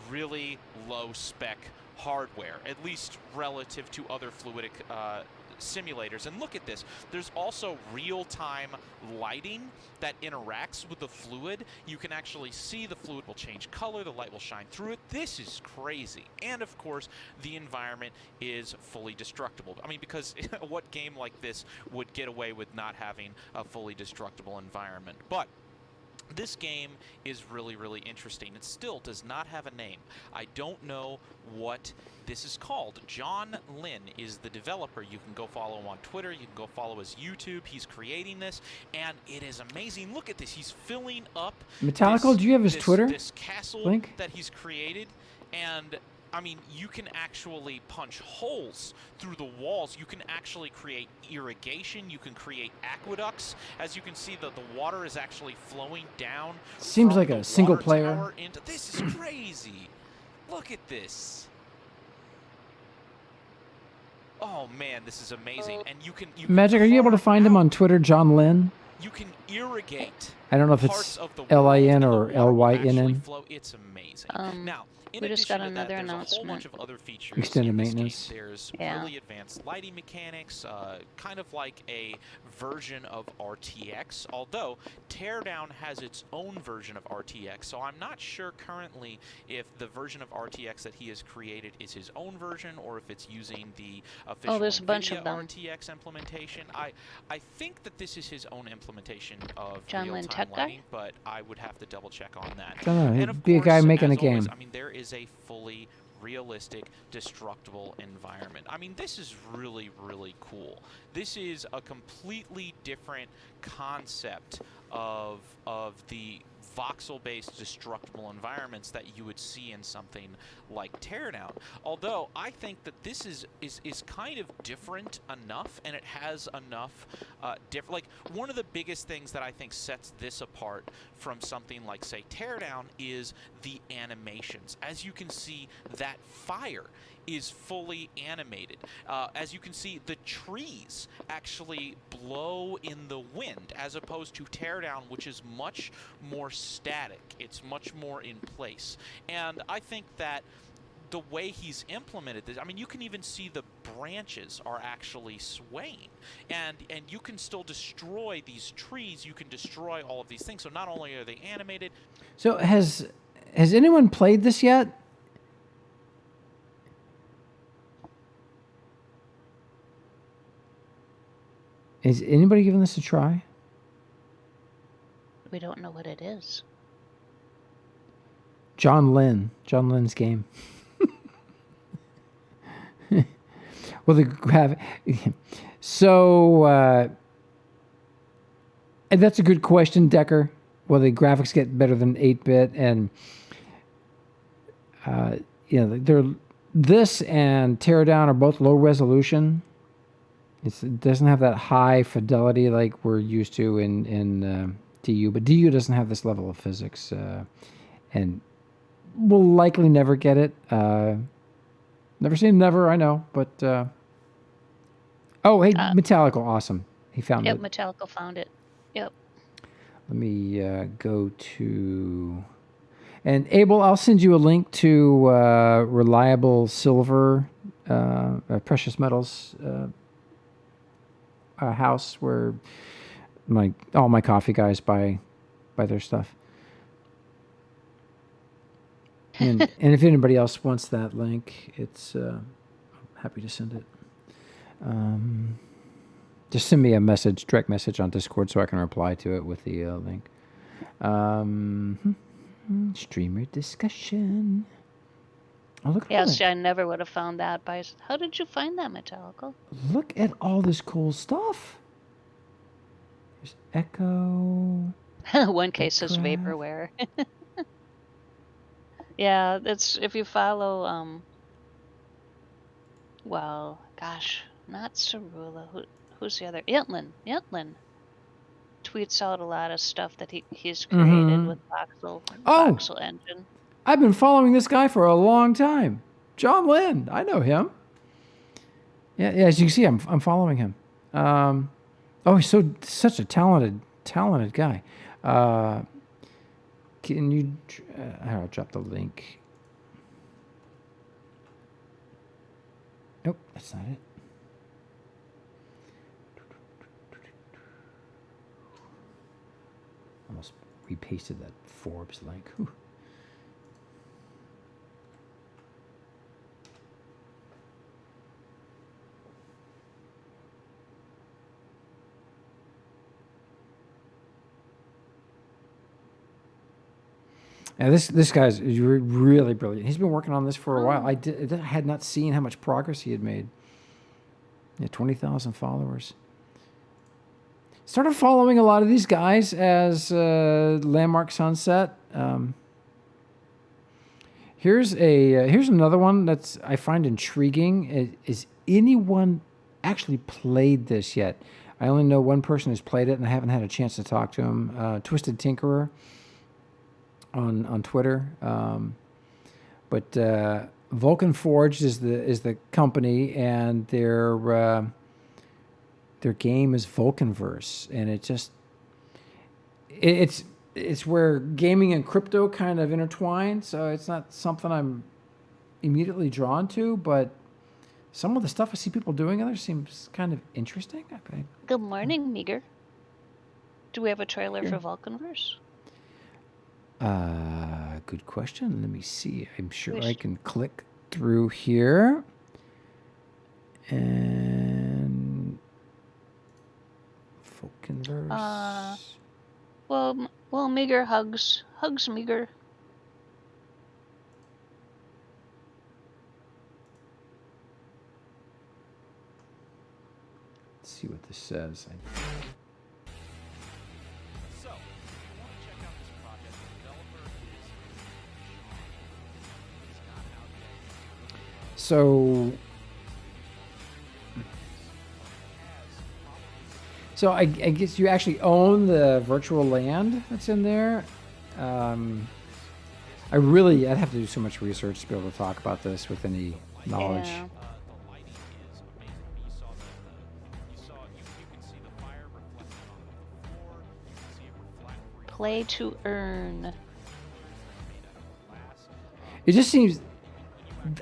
really low spec hardware, at least relative to other fluidic simulators. And look at this. There's also real-time lighting that interacts with the fluid. You can actually see the fluid will change color, the light will shine through it. This is crazy. And of course, the environment is fully destructible. I mean, because what game like this would get away with not having a fully destructible environment? But this game is really, really interesting. It still does not have a name. I don't know what this is called. John Lynn is the developer. You can go follow him on Twitter. You can go follow his YouTube. He's creating this, and it is amazing. Look at this. He's filling up Metallical, do you have his Twitter this castle link that he's created, and I mean, you can actually punch holes through the walls. You can actually create irrigation. You can create aqueducts. As you can see, the water is actually flowing down. Seems from like the a single water player. tower into, this is crazy. Look at this. Oh man, this is amazing. And you can Magic, are you able to find him on Twitter, John Lynn? You can irrigate. I don't know if parts it's of the L-I-N world, and or the water will L-Y-N-N. actually flow. It's amazing. Now, in we just addition got to that, another there's a whole announcement. bunch of other features. Extended in this game. maintenance. There's Yeah. really advanced lighting mechanics, kind of like a version of RTX, although Teardown has its own version of RTX, so I'm not sure currently if the version of RTX that he has created is his own version or if it's using the official there's a bunch of NVIDIA them. RTX implementation. I think that this is his own implementation of John Lynn real-time Tech Guy? lighting, but I would have to double check on that. Don't know. And He'd of be a guy course, making a as always, game. I mean, there is a fully realistic, destructible environment. I mean, this is really, really cool. This is a completely different concept of the voxel-based destructible environments that you would see in something like Teardown. Although I think that this is kind of different enough, and it has enough different. Like, one of the biggest things that I think sets this apart from something like, say, Teardown is the animations. As you can see, that fire is fully animated. As you can see, the trees actually blow in the wind, as opposed to Teardown, which is much more static. It's much more in place. And I think that the way he's implemented this, I mean, you can even see the branches are actually swaying, and you can still destroy these trees. You can destroy all of these things. So not only are they animated. So has anyone played this yet? Is anybody giving this a try? We don't know what it is. John Lynn's game. Well, the so and that's a good question, Decker. Will the graphics get better than 8-bit? And this and Teardown are both low resolution. It doesn't have that high fidelity like we're used to in DU, but DU doesn't have this level of physics, and we'll likely never get it. Never seen never, I know, but oh, hey, Metallica, awesome. He found Yep, it. Metallica found it. Yep. Let me go to, and Abel, I'll send you a link to Reliable Silver, Precious Metals house where all my coffee guys buy their stuff. And if anybody else wants that link, it's I'm happy to send it. Just send me a direct message on Discord, so I can reply to it with the link. Streamer discussion. Oh, look at all Yes, that. I never would have found that. How did you find that, Metallica? Look at all this cool stuff. There's Echo. One case says Graph. vaporware. Yeah, it's if you follow well, gosh, not Cerula. Who's the other? Yintlin. Yintlin tweets out a lot of stuff that he's created with Voxel Engine. I've been following this guy for a long time. John Lynn. I know him. Yeah, as you can see, I'm following him. Oh, he's such a talented guy. Can you? I'll drop the link. Nope, that's not it. Almost repasted that Forbes link. Whew. Yeah, this guy's really brilliant. He's been working on this for a while. I had not seen how much progress he had made. Yeah, 20,000 followers. Started following a lot of these guys as Landmark Sunset. Here's another one that's I find intriguing. Is anyone actually played this yet? I only know one person who's played it, and I haven't had a chance to talk to him. Twisted Tinkerer on Twitter, but Vulcan Forged is the company, and their game is Vulcanverse, and it's where gaming and crypto kind of intertwine. So it's not something I'm immediately drawn to, but some of the stuff I see people doing there seems kind of interesting. Good morning, Meager. Do we have a trailer for Vulcanverse? Good question. Let me see. I'm sure I can click through here. And Vulcanverse. Well, Meager hugs Meager. Let's see what this says. So I guess you actually own the virtual land that's in there. I'd have to do so much research to be able to talk about this with any knowledge. Yeah. Play to earn. It just seems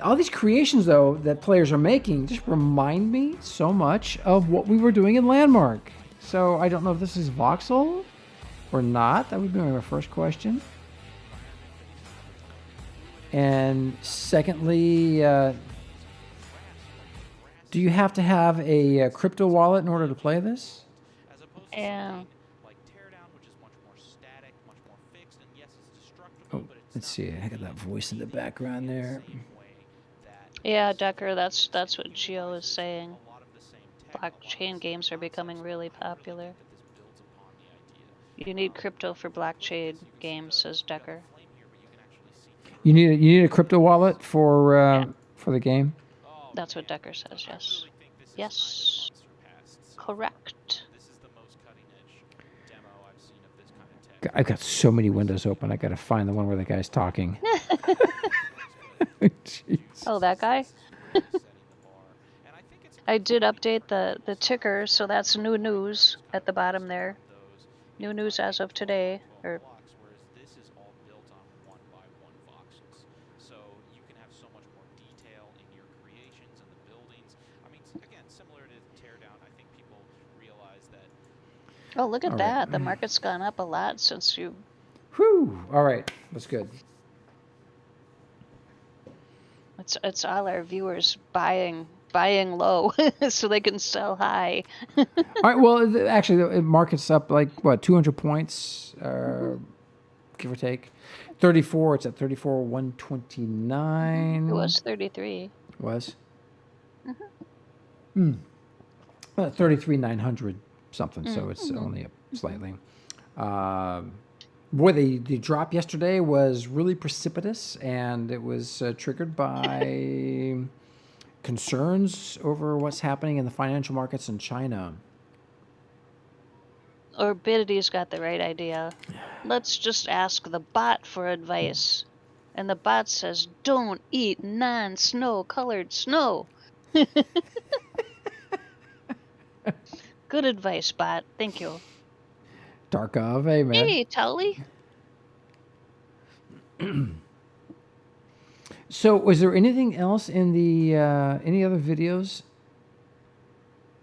all these creations though that players are making just remind me so much of what we were doing in Landmark. So I don't know if this is voxel or not. That would be my first question. And secondly, do you have to have a crypto wallet in order to play this? Yeah. Oh, let's see. I got that voice in the background there. Yeah, Decker, that's what Geo is saying. Blockchain games are becoming really popular. You need crypto for blockchain games, says Decker. You need a crypto wallet for the game? That's what Decker says, yes. Yes. Correct. I've got so many windows open. I got to find the one where the guy's talking. Oh, that guy? I did update the ticker, so that's new news at the bottom there. New news as of today. Or oh, look at that. The market's gone up a lot since you... Whew. All right. That's good. It's all our viewers buying low so they can sell high. All right. Well, actually, the market's up like, what, 200 points, give or take. 34. It's at 34,129. It was 33. Was? Mm-hmm. 33,900 something, so it's only up slightly. Boy, the drop yesterday was really precipitous, and it was triggered by concerns over what's happening in the financial markets in China. Orbidity's got the right idea. Let's just ask the bot for advice. And the bot says, don't eat non-snow colored snow. Good advice, bot. Thank you. Darkov, hey man. Hey, Tully. So, was there anything else in the any other videos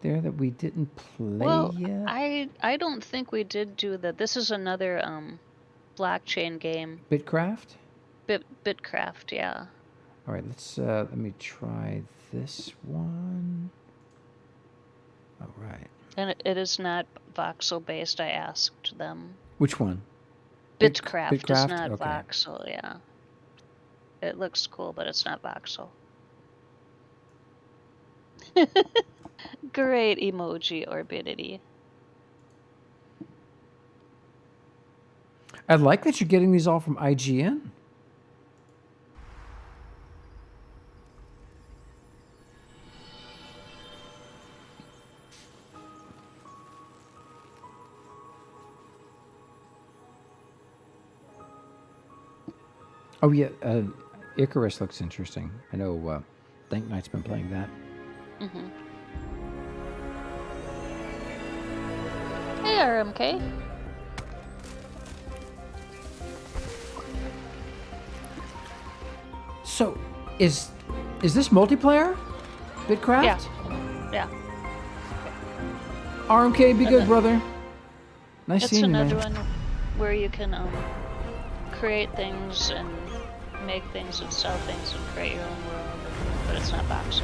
there that we didn't play Well, yet? I don't think we did do that. This is another blockchain game. Bitcraft. Bitcraft, yeah. All right, let me try this one. All right. And it is not voxel based. I asked them. Which one? Bitcraft is Bitcraft? not Okay. voxel, yeah. It looks cool, but it's not voxel. Great emoji, Orbidity. I like that you're getting these all from IGN. Oh yeah, Icarus looks interesting. I know Think Knight's been playing that. Mm-hmm. Hey, RMK. So, is this multiplayer? Bitcraft? Yeah. RMK, be good, brother. Nice It's seeing you, another man. one where you can create things and make things and sell things and create your own world, but it's not voxel.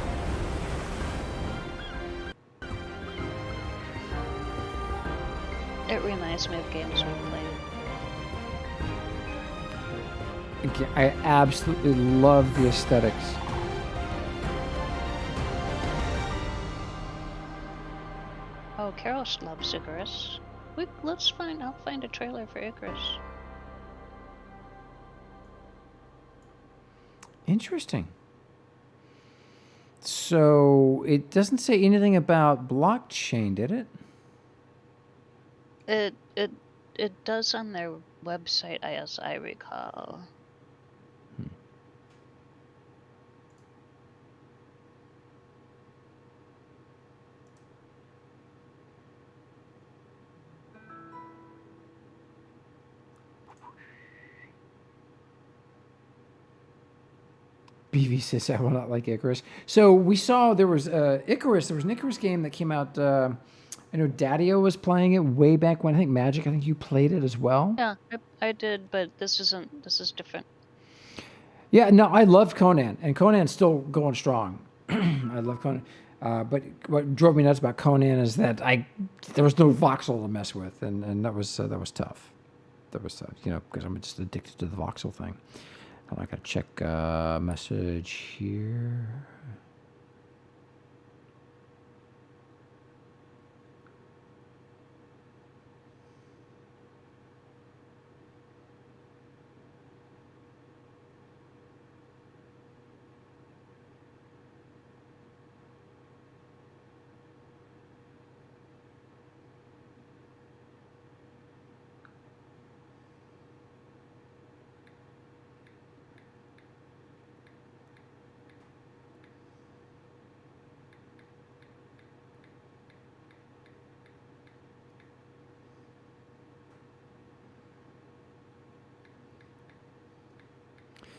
It reminds me of games we played. Again, I absolutely love the aesthetics. Oh, Carol loves Icarus. I'll find a trailer for Icarus. Interesting. So it doesn't say anything about blockchain, did it? It does on their website, as I recall. BV says I will not like Icarus. So we saw there was Icarus. There was an Icarus game that came out. I know Daddio was playing it way back when. I think Magic. I think you played it as well. Yeah, I did, but this is different. Yeah, no, I love Conan, and Conan's still going strong. I love Conan. But what drove me nuts about Conan is that there was no voxel to mess with, and that was tough. That was tough, because I'm just addicted to the voxel thing. I gotta check message here.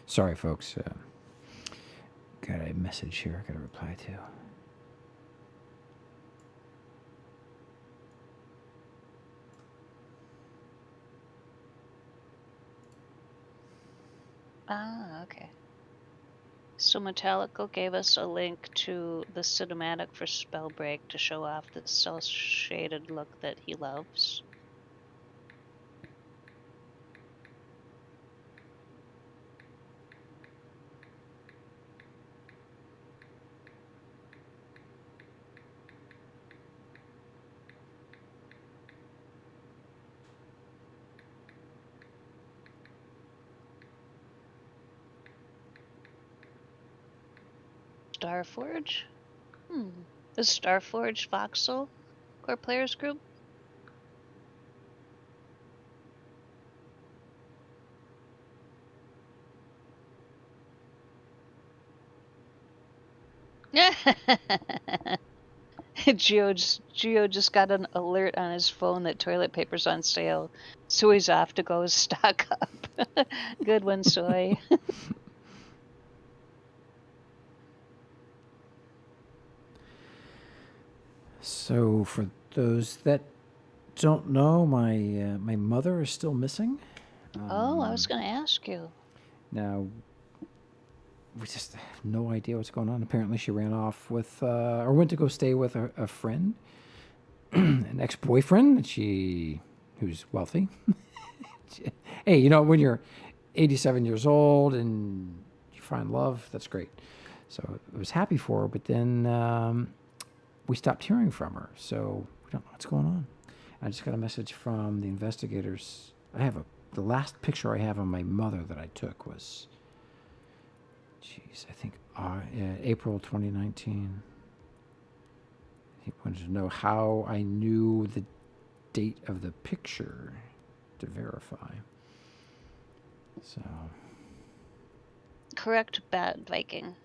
Sorry, folks. Got a message here I got to reply to. Ah, okay. So Metallica gave us a link to the cinematic for Spellbreak to show off the cel-shaded look that he loves. Starforge? Is Starforge voxel core players group? Geo just got an alert on his phone that toilet paper's on sale, so he's off to go stock up. Good one, Soy. So, for those that don't know, my mother is still missing. Oh, I was going to ask you. Now, we just have no idea what's going on. Apparently, she ran off with, or went to go stay with a friend, an ex-boyfriend. Who's wealthy. Hey, you know, when you're 87 years old and you find love, that's great. So I was happy for her, but then we stopped hearing from her. So we don't know what's going on. I just got a message from the investigators. The last picture I have of my mother that I took was, I think April 2019. He wanted to know how I knew the date of the picture to verify. So. Correct, Bad Viking.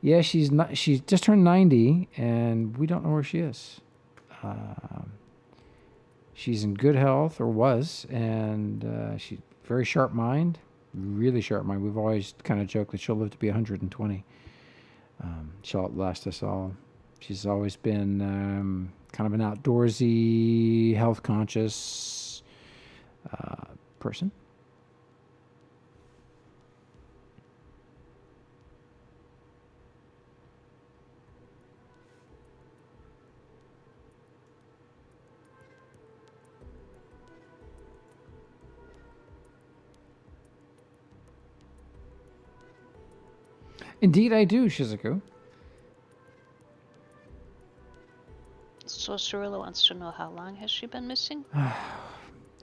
Yeah, she's not. She just turned 90, and we don't know where she is. She's in good health, or was, and she's very sharp mind, really sharp mind. We've always kind of joked that she'll live to be 120. She'll outlast us all. She's always been kind of an outdoorsy, health conscious person. Indeed, I do, Shizuku. So Cirilla wants to know, how long has she been missing?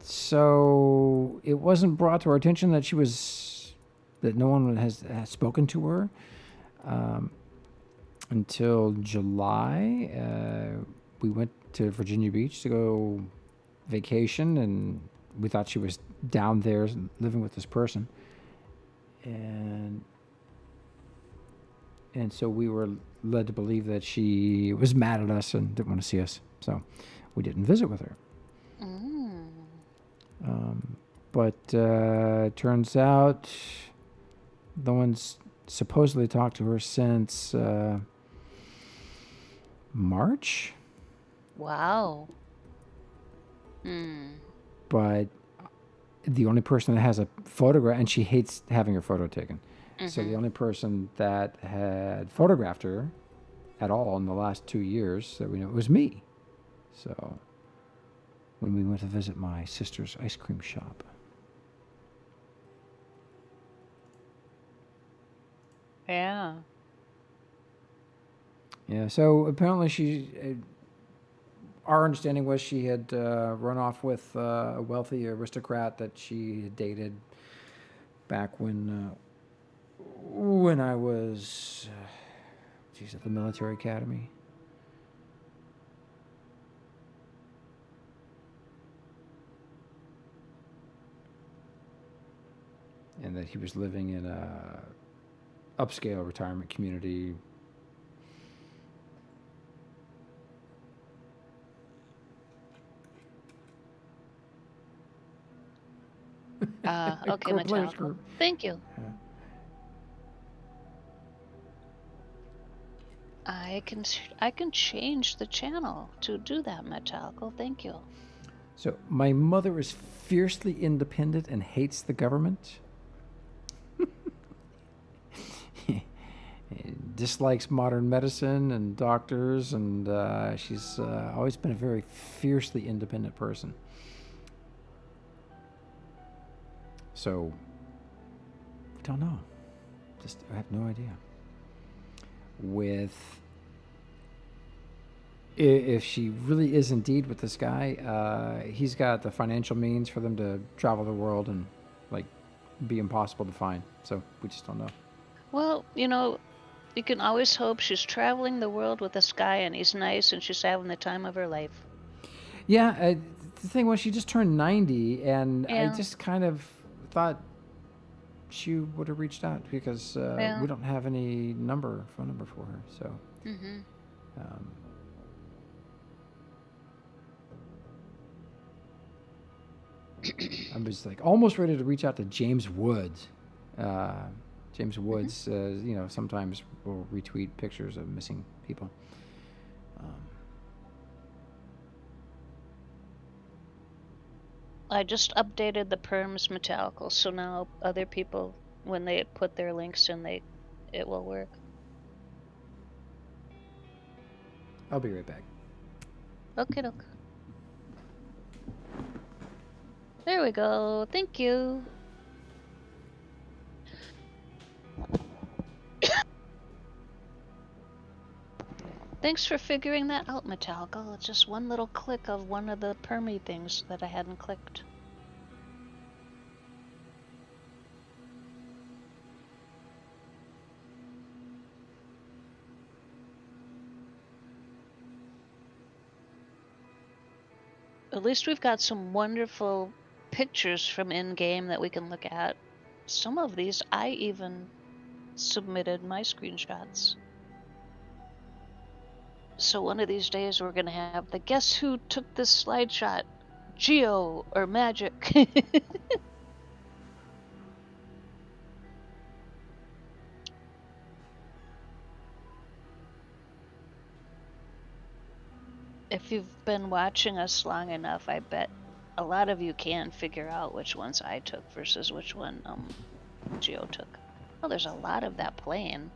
So it wasn't brought to our attention that that no one has spoken to her until July. We went to Virginia Beach to go vacation, and we thought she was down there living with this person. And so we were led to believe that she was mad at us and didn't want to see us. So we didn't visit with her. But turns out no one's supposedly talked to her since March. Wow. But the only person that has a photograph, and she hates having her photo taken. So the only person that had photographed her at all in the last 2 years that we know was me. So when we went to visit my sister's ice cream shop. Yeah. Yeah, so apparently our understanding was she had run off with a wealthy aristocrat that she had dated back when I was, at the military academy. And that he was living in a upscale retirement community. Okay, Metallica. Thank you. Yeah. I can change the channel to do that, Metallica. Thank you. So my mother is fiercely independent and hates the government. Dislikes modern medicine and doctors, and she's always been a very fiercely independent person. So, I don't know. I have no idea. If she really is indeed with this guy, he's got the financial means for them to travel the world and, be impossible to find. So, we just don't know. Well, you can always hope she's traveling the world with this guy and he's nice and she's having the time of her life. Yeah, the thing was, she just turned 90, and Yeah. I just kind of thought she would have reached out because we don't have any phone number for her. So Um, I was like almost ready to reach out to James Woods. James Woods, you know, sometimes will retweet pictures of missing people. I just updated the perms Metallical, so now other people, when they put their links in, it will work. I'll be right back. Okay, doke. There we go. Thank you. Thanks for figuring that out, Metallica. It's just one little click of one of the permy things that I hadn't clicked. At least we've got some wonderful pictures from in-game that we can look at. Some of these I even submitted my screenshots. So one of these days we're gonna have the guess who took this slide shot? Geo or Magic? If you've been watching us long enough, I bet a lot of you can figure out which ones I took versus which one Geo took. Oh, there's a lot of that playing.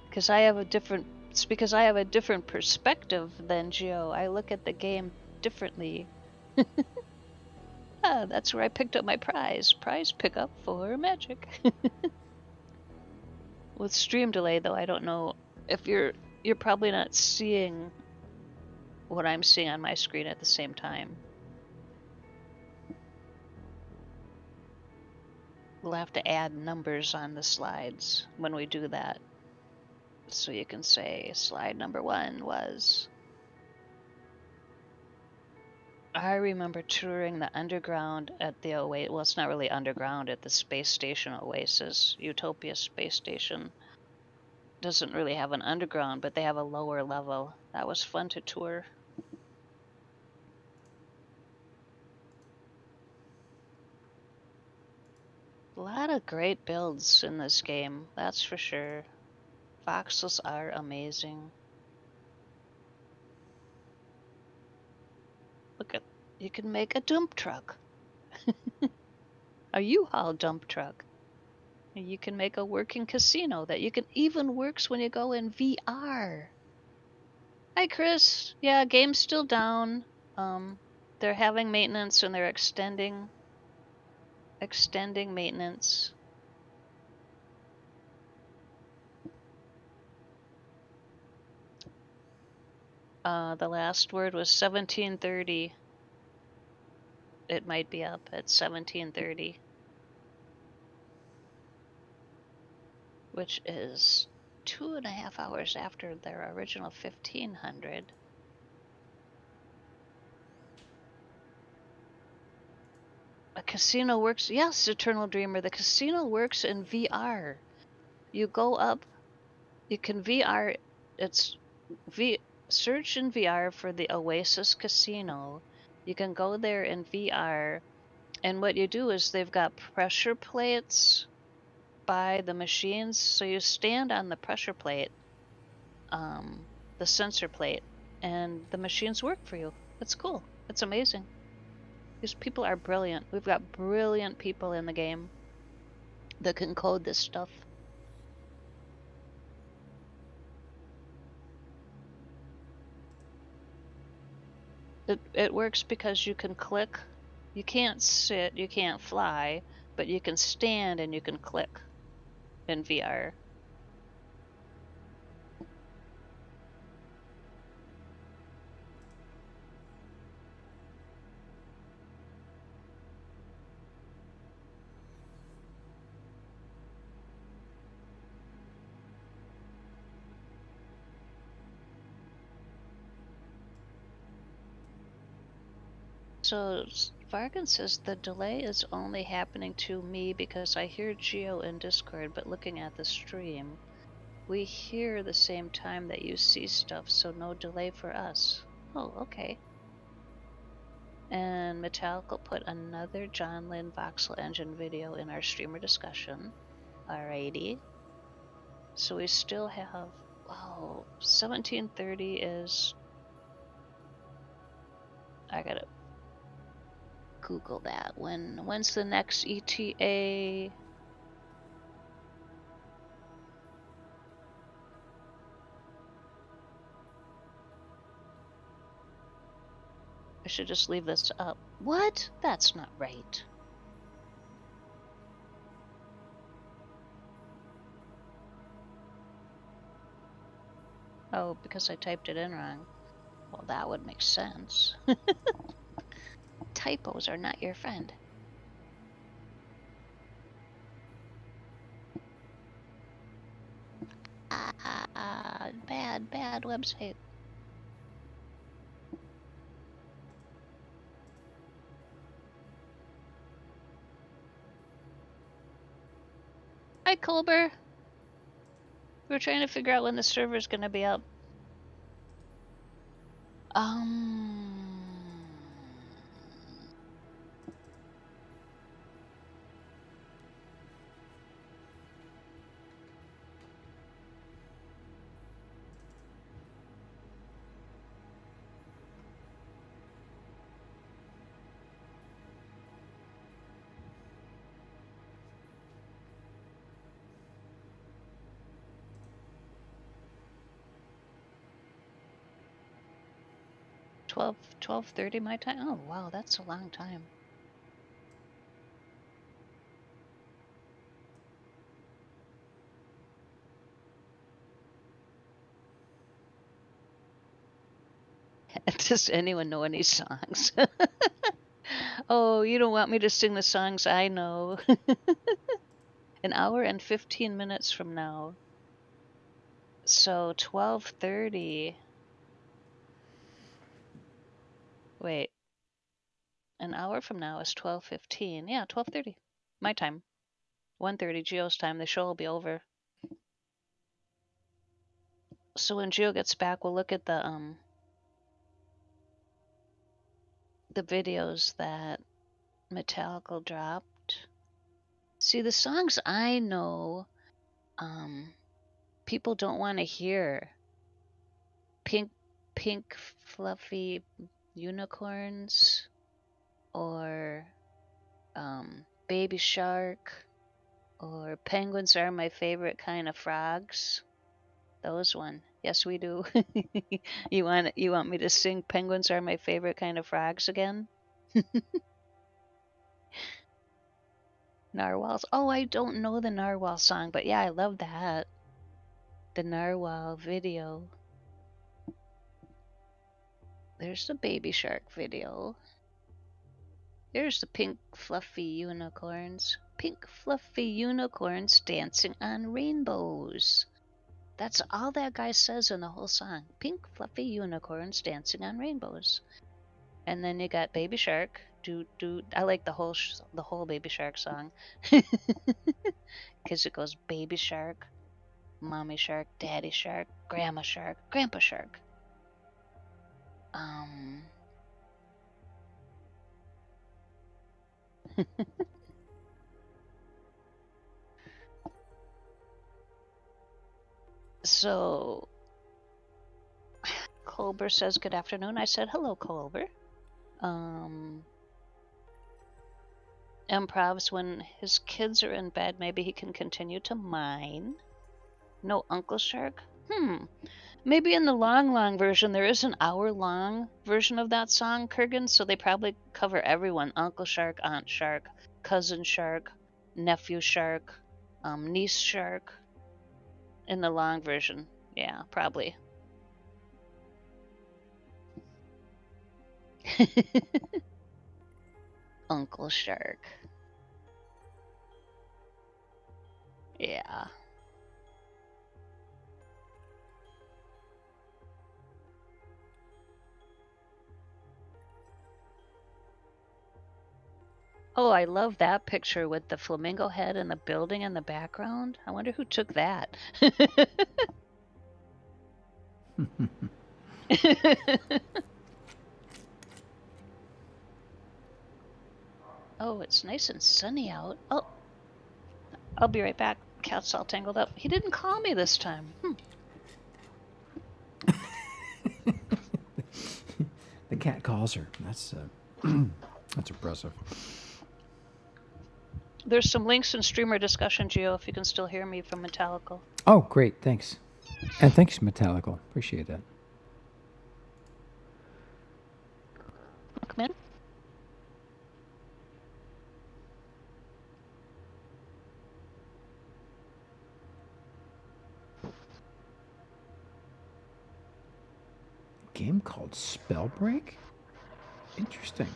Because I have a different. It's because I have a different perspective than Geo. I look at the game differently. Ah, that's where I picked up my prize. Prize pickup for Magic. With stream delay, though, I don't know if you're probably not seeing what I'm seeing on my screen at the same time. We'll have to add numbers on the slides when we do that. So you can say slide number 1 was... I remember touring the underground at the Oasis. Well, it's not really underground, at the space station Oasis. Utopia Space Station doesn't really have an underground, but they have a lower level. That was fun to tour. A lot of great builds in this game, that's for sure. Voxels are amazing. Look at, you can make a dump truck. A U-Haul dump truck. You can make a working casino that you can even works when you go in VR. Hi, Chris. Yeah, game's still down. They're having maintenance and they're extending maintenance. The last word was 1730. It might be up at 1730. Which is 2.5 hours after their original 1500. A casino works, yes, Eternal Dreamer, the casino works in VR. You go up, you can VR, search in VR for the Oasis Casino. You can go there in VR, and what you do is they've got pressure plates by the machines, so you stand on the pressure plate, the sensor plate, and the machines work for you. It's cool. It's amazing. These people are brilliant. We've got brilliant people in the game that can code this stuff. It works because you can click. You can't sit, you can't fly, but you can stand and you can click in VR. So Vargan says the delay is only happening to me because I hear Geo in Discord, but looking at the stream, we hear the same time that you see stuff, so no delay for us. Oh, okay. And Metallica put another John Lynn Voxel Engine video in our streamer discussion. Alrighty. So we still have, 1730 is, I gotta Google that. When's the next ETA? I should just leave this up. What? That's not right. Oh, because I typed it in wrong. Well, that would make sense. Typos are not your friend. Bad website. Hi, Colbert. We're trying to figure out when the server's gonna be up. 12:30 my time? Oh, wow, that's a long time. Does anyone know any songs? Oh, you don't want me to sing the songs I know. An hour and 15 minutes from now. So 12:30. Wait. An hour from now is 12:15. Yeah, 12:30. My time. 1:30 Geo's time. The show will be over. So when Geo gets back, we'll look at the videos that Metallica dropped. See, the songs I know, people don't want to hear. Pink fluffy unicorns, or Baby Shark, or Penguins Are My Favorite Kind of Frogs. Those one. Yes, we do. You want me to sing Penguins Are My Favorite Kind of Frogs again? Narwhals. Oh, I don't know the Narwhal song, but yeah, I love that. The Narwhal video. There's the Baby Shark video. There's the pink fluffy unicorns. Pink fluffy unicorns dancing on rainbows. That's all that guy says in the whole song. Pink fluffy unicorns dancing on rainbows. And then you got Baby Shark. I like the whole Baby Shark song. Because it goes Baby Shark, Mommy Shark, Daddy Shark, Grandma Shark, Grandpa Shark. So Colbert says good afternoon. I said hello, Colbert. Improvs when his kids are in bed, maybe he can continue to mine. No Uncle Shark? Maybe in the long version there is an hour-long version of that song, Kurgan, so they probably cover everyone. Uncle Shark, Aunt Shark, Cousin Shark, Nephew Shark, Niece Shark. In the long version. Yeah, probably. Uncle Shark. Yeah. Oh, I love that picture with the flamingo head and the building in the background. I wonder who took that. Oh, it's nice and sunny out. Oh, I'll be right back. Cat's all tangled up. He didn't call me this time. The cat calls her. That's that's impressive. There's some links in streamer discussion, Gio, if you can still hear me from Metallical. Oh, great. Thanks. And thanks, Metallical. Appreciate that. Come in. Game called Spellbreak? Interesting.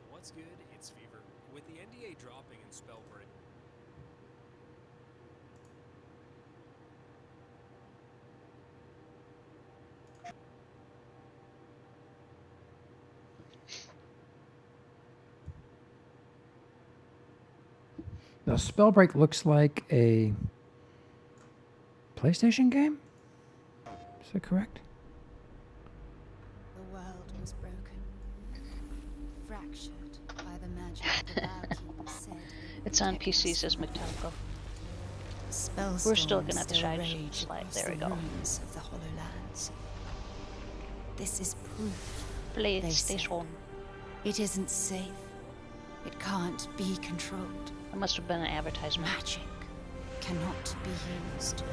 What's good? It's Fever. With the NDA dropping in Spellbreak. Now, Spellbreak looks like a PlayStation game? Is that correct? The world was broken, fractured by the magic the Bowkeeper said. It's on PC, says Metallical. Spellstorms We're still gonna have to still try to rage slide. across There we the go. ruins of the Hollowlands. This is proof. PlayStation. It isn't safe. It can't be controlled. That must have been an advertisement. Magic cannot be used.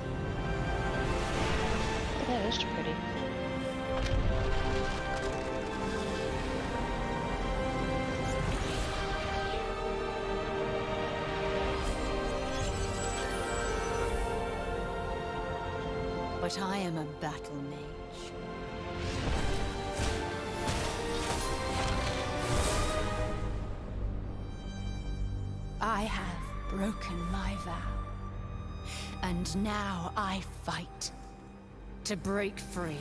That is pretty. But I am a battle mage. I have broken my vow. And now I fight to break free.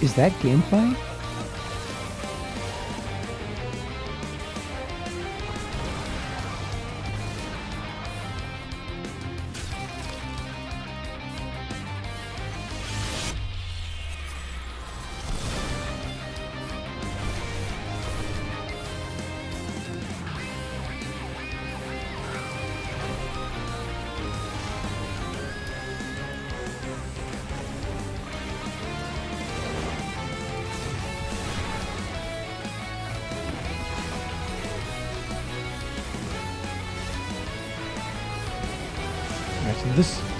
Is that gameplay?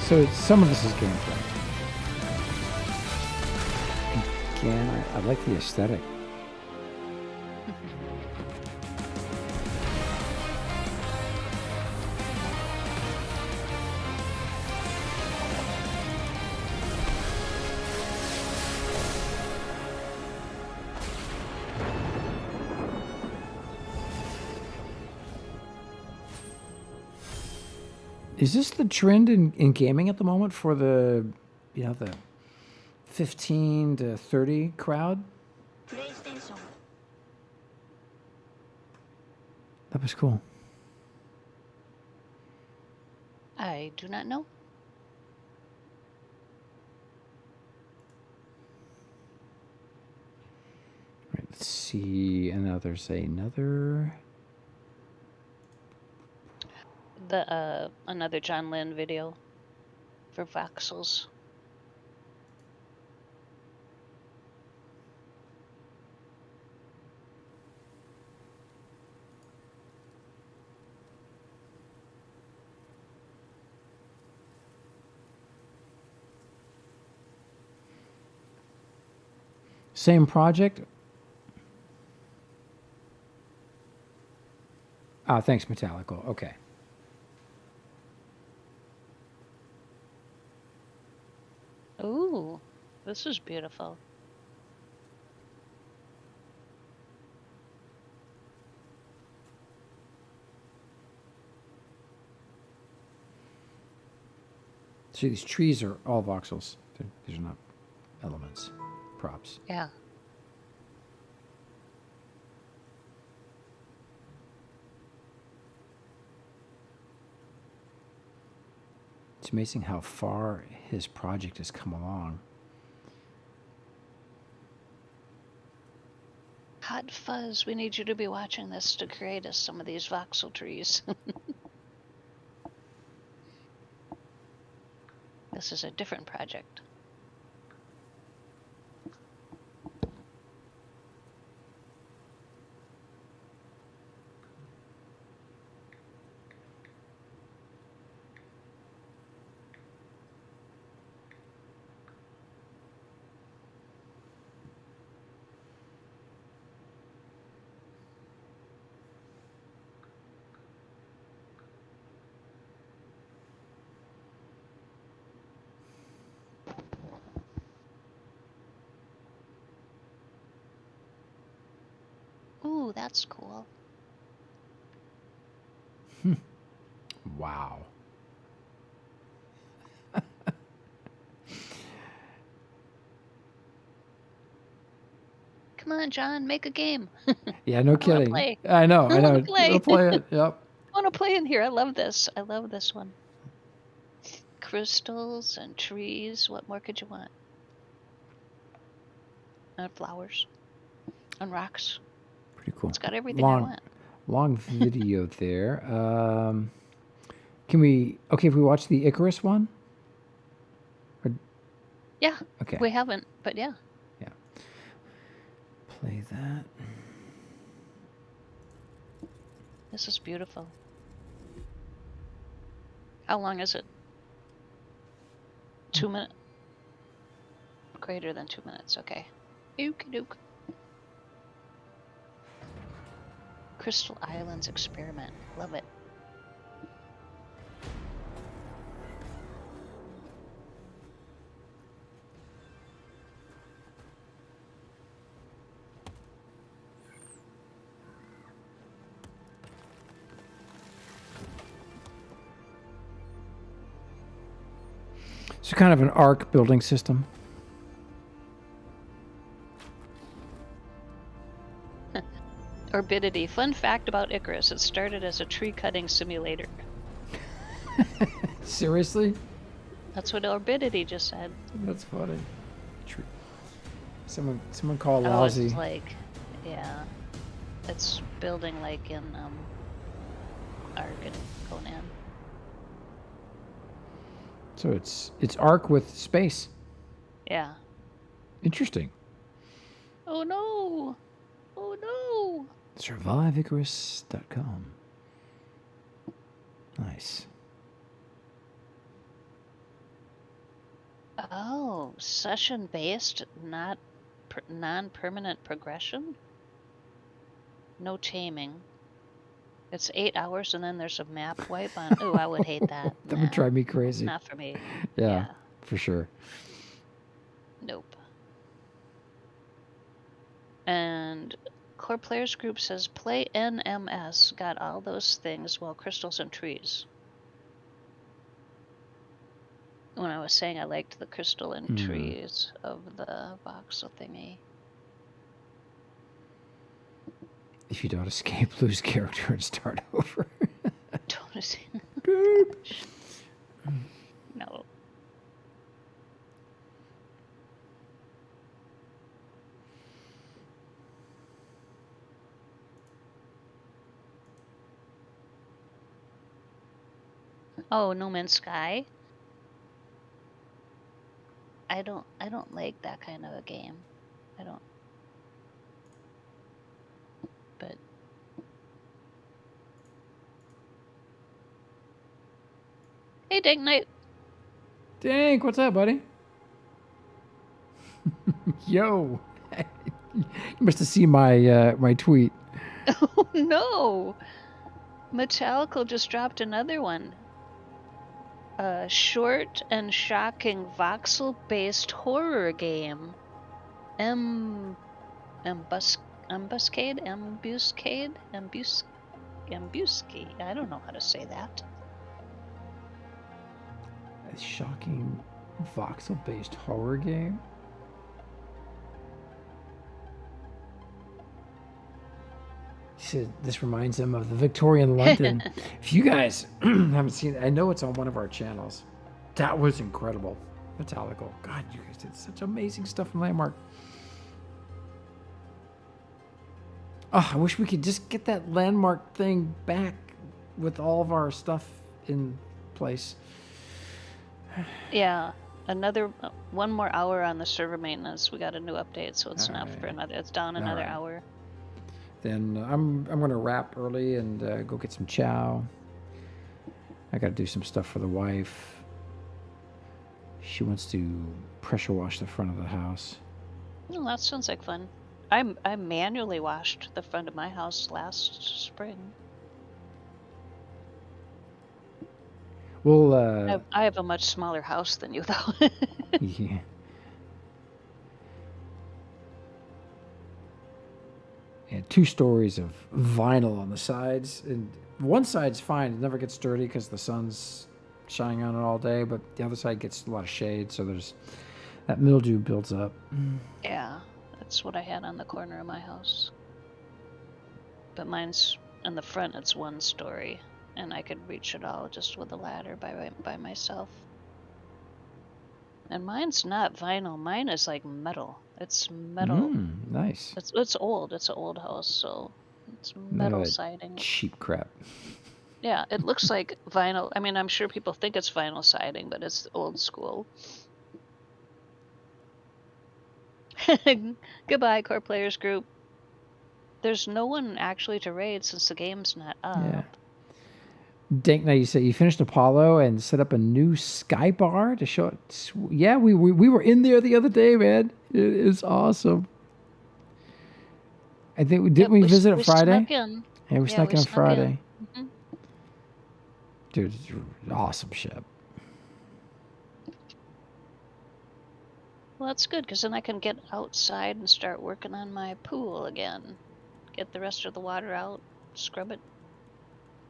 So some of this is gameplay. Again, I like the aesthetic. Is this the trend in gaming at the moment for the 15 to 30 crowd? PlayStation. That was cool. I do not know. Right, let's see. And now there's another. Another John Lynn video for voxels. Same project. Ah, thanks, Metallico. Okay. Ooh, this is beautiful. See, these trees are all voxels. These are not elements, props. Yeah. It's amazing how far his project has come along. Hot Fuzz, we need you to be watching this to create us some of these voxel trees. This is a different project. Ooh, that's cool. Wow. Come on, John, make a game. Yeah, no kidding. play. I know. I wanna play. We'll play it. Yep. I want to play in here. I love this. I love this one. Crystals and trees. What more could you want? And flowers. And rocks. Pretty cool. It's got everything I want. Long video there. Can we? Okay, if we watch the Icarus one. Yeah. Okay. We haven't, but yeah. Yeah. Play that. This is beautiful. How long is it? 2 minutes? Greater than 2 minutes, okay. Okie doke. Crystal Islands experiment. Love it. So kind of an arc building system. Orbidity. Fun fact about Icarus. It started as a tree cutting simulator. Seriously? That's what Orbidity just said. That's funny. Someone call Oh, lousy. it's like, yeah. It's building like in Ark and Conan. So it's arc with space. Yeah. Interesting. Oh no! Oh no! SurviveIcarus.com. Nice. Oh, session-based, not non-permanent progression? No taming. It's 8 hours and then there's a map wipe on. Ooh, I would hate that. That would drive me crazy. Not for me. Yeah, for sure. Nope. And Core Players Group says play NMS. Got all those things while crystals and trees. When I was saying I liked the crystal and trees of the voxel thingy. If you don't escape, lose character and start over. Don't escape. No. Oh, No Man's Sky. I don't like that kind of a game. I don't. But hey, Dank Knight. Dank, what's up, buddy? Yo. You must have seen my my tweet. Oh no. Metallica just dropped another one. A short and shocking voxel-based horror game. Ambuscade? I don't know how to say that. A shocking voxel-based horror game. He said this reminds him of the Victorian London. If you guys haven't seen it, I know it's on one of our channels. That was incredible. Metallica. God, you guys did such amazing stuff in Landmark. Oh, I wish we could just get that Landmark thing back with all of our stuff in place. Yeah, one more hour on the server maintenance. We got a new update, so it's not for another. It's down another hour. Then I'm going to wrap early and go get some chow. I got to do some stuff for the wife. She wants to pressure wash the front of the house. Oh, that sounds like fun. I manually washed the front of my house last spring. Well, I have a much smaller house than you, though. yeah. And 2 stories of vinyl on the sides, and one side's fine; it never gets dirty because the sun's shining on it all day. But the other side gets a lot of shade, so there's that mildew builds up. Yeah, that's what I had on the corner of my house. But mine's in the front. It's 1 story, and I could reach it all just with a ladder by myself. And mine's not vinyl. Mine is like metal. It's metal. Nice. It's old. It's an old house, so it's metal siding. Cheap crap. Yeah, it looks like vinyl. I mean, I'm sure people think it's vinyl siding, but it's old school. Goodbye, Core Players Group. There's no one actually to raid since the game's not up. Yeah. Dank, now you say you finished Apollo and set up a new sky bar to show it. Yeah, we were in there the other day, man. It is awesome. I think we visit it Friday? Snuck in. Yeah, we snuck in Friday. Mm-hmm. Dude, it's an awesome ship. Well, that's good, because then I can get outside and start working on my pool again. Get the rest of the water out, scrub it,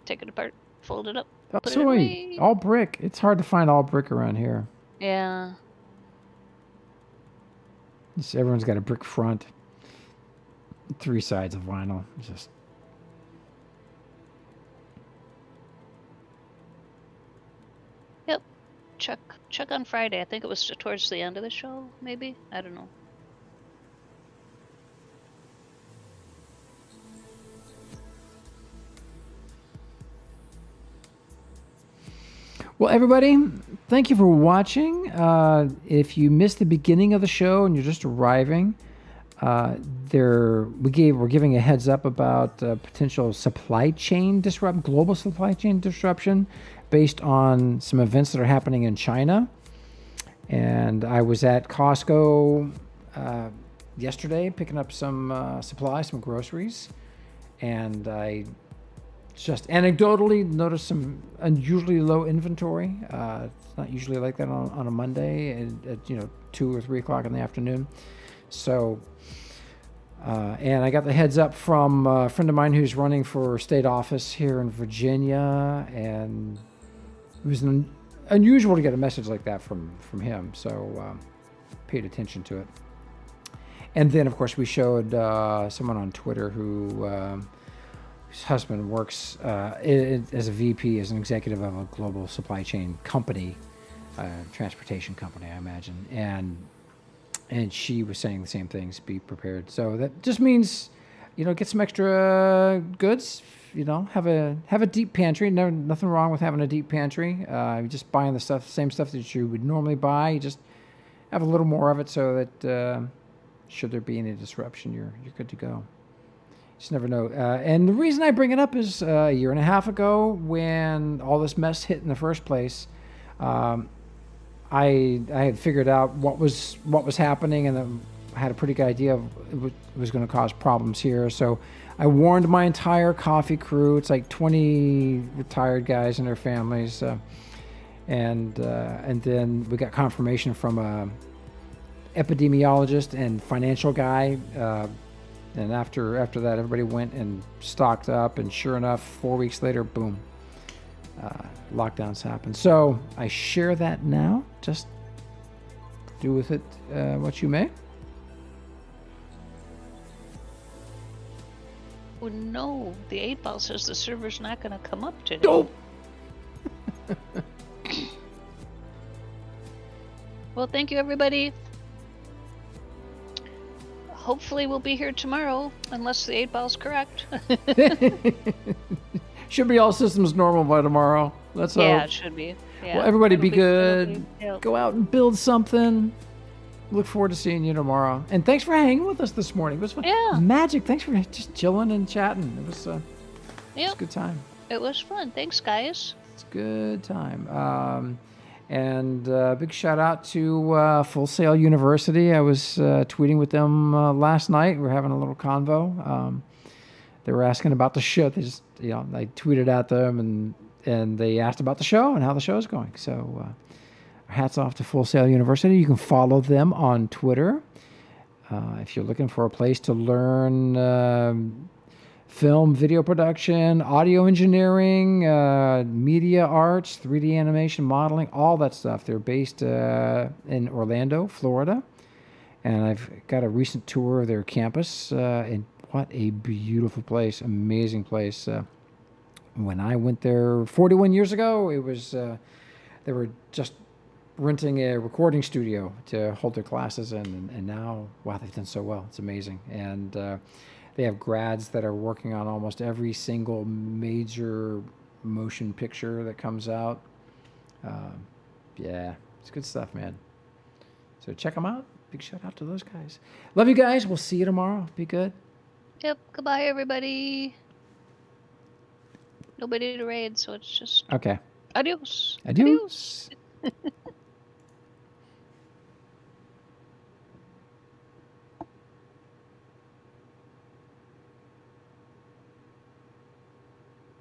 take it apart, fold it up, put it away. All brick. It's hard to find all brick around here. Yeah. Everyone's got a brick front. 3 sides of vinyl. Just Yep. Check on Friday. I think it was towards the end of the show, maybe? I don't know. Well, everybody, thank you for watching. If you missed the beginning of the show and you're just arriving, we're giving a heads up about potential global supply chain disruption based on some events that are happening in China. And I was at Costco yesterday picking up some supplies, some groceries, and I just anecdotally noticed some unusually low inventory. It's not usually like that on a Monday at 2 or 3 o'clock in the afternoon. So, and I got the heads up from a friend of mine who's running for state office here in Virginia, and it was unusual to get a message like that from him. So, paid attention to it. And then, of course, we showed someone on Twitter whose husband works as a VP, as an executive of a global supply chain company, transportation company, I imagine. And she was saying the same things, be prepared. So that just means, get some extra goods, have a deep pantry. Nothing wrong with having a deep pantry. Just buying the same stuff that you would normally buy. You just have a little more of it so that should there be any disruption, you're good to go. Just never know. And the reason I bring it up is a year and a half ago, when all this mess hit in the first place, I had figured out what was happening and had a pretty good idea of it was going to cause problems here. So I warned my entire coffee crew. It's like 20 retired guys and their families. And then we got confirmation from a epidemiologist and financial guy. And after that, everybody went and stocked up. And sure enough, 4 weeks later, boom, lockdowns happened. So I share that now. Just do with it what you may. Oh no, the 8-ball says the server's not going to come up today. Nope. Well, thank you, everybody. Hopefully we'll be here tomorrow, unless the 8-ball's correct. Should be all systems normal by tomorrow. Let's hope. Yeah, it should be. Yeah. Well, everybody It'll be good. Yep. Go out and build something. Look forward to seeing you tomorrow. And thanks for hanging with us this morning. It was fun. Yeah. Magic. Thanks for just chilling and chatting. It was a good time. It was fun. Thanks, guys. It's a good time. And big shout out to Full Sail University. I was tweeting with them last night. We were having a little convo. They were asking about the show. They just, I tweeted at them and they asked about the show and how the show's going. So hats off to Full Sail University. You can follow them on Twitter. If you're looking for a place to learn film, video production, audio engineering, media arts, 3D animation, modeling, all that stuff. They're based in Orlando, Florida. And I've got a recent tour of their campus. And what a beautiful place, amazing place. When I went there 41 years ago, it was they were just renting a recording studio to hold their classes in. And now, wow, they've done so well. It's amazing. And they have grads that are working on almost every single major motion picture that comes out. Yeah, it's good stuff, man. So check them out. Big shout out to those guys. Love you guys. We'll see you tomorrow. Be good. Yep. Goodbye, everybody. Nobody to raid, so it's just Okay. adios. Adios.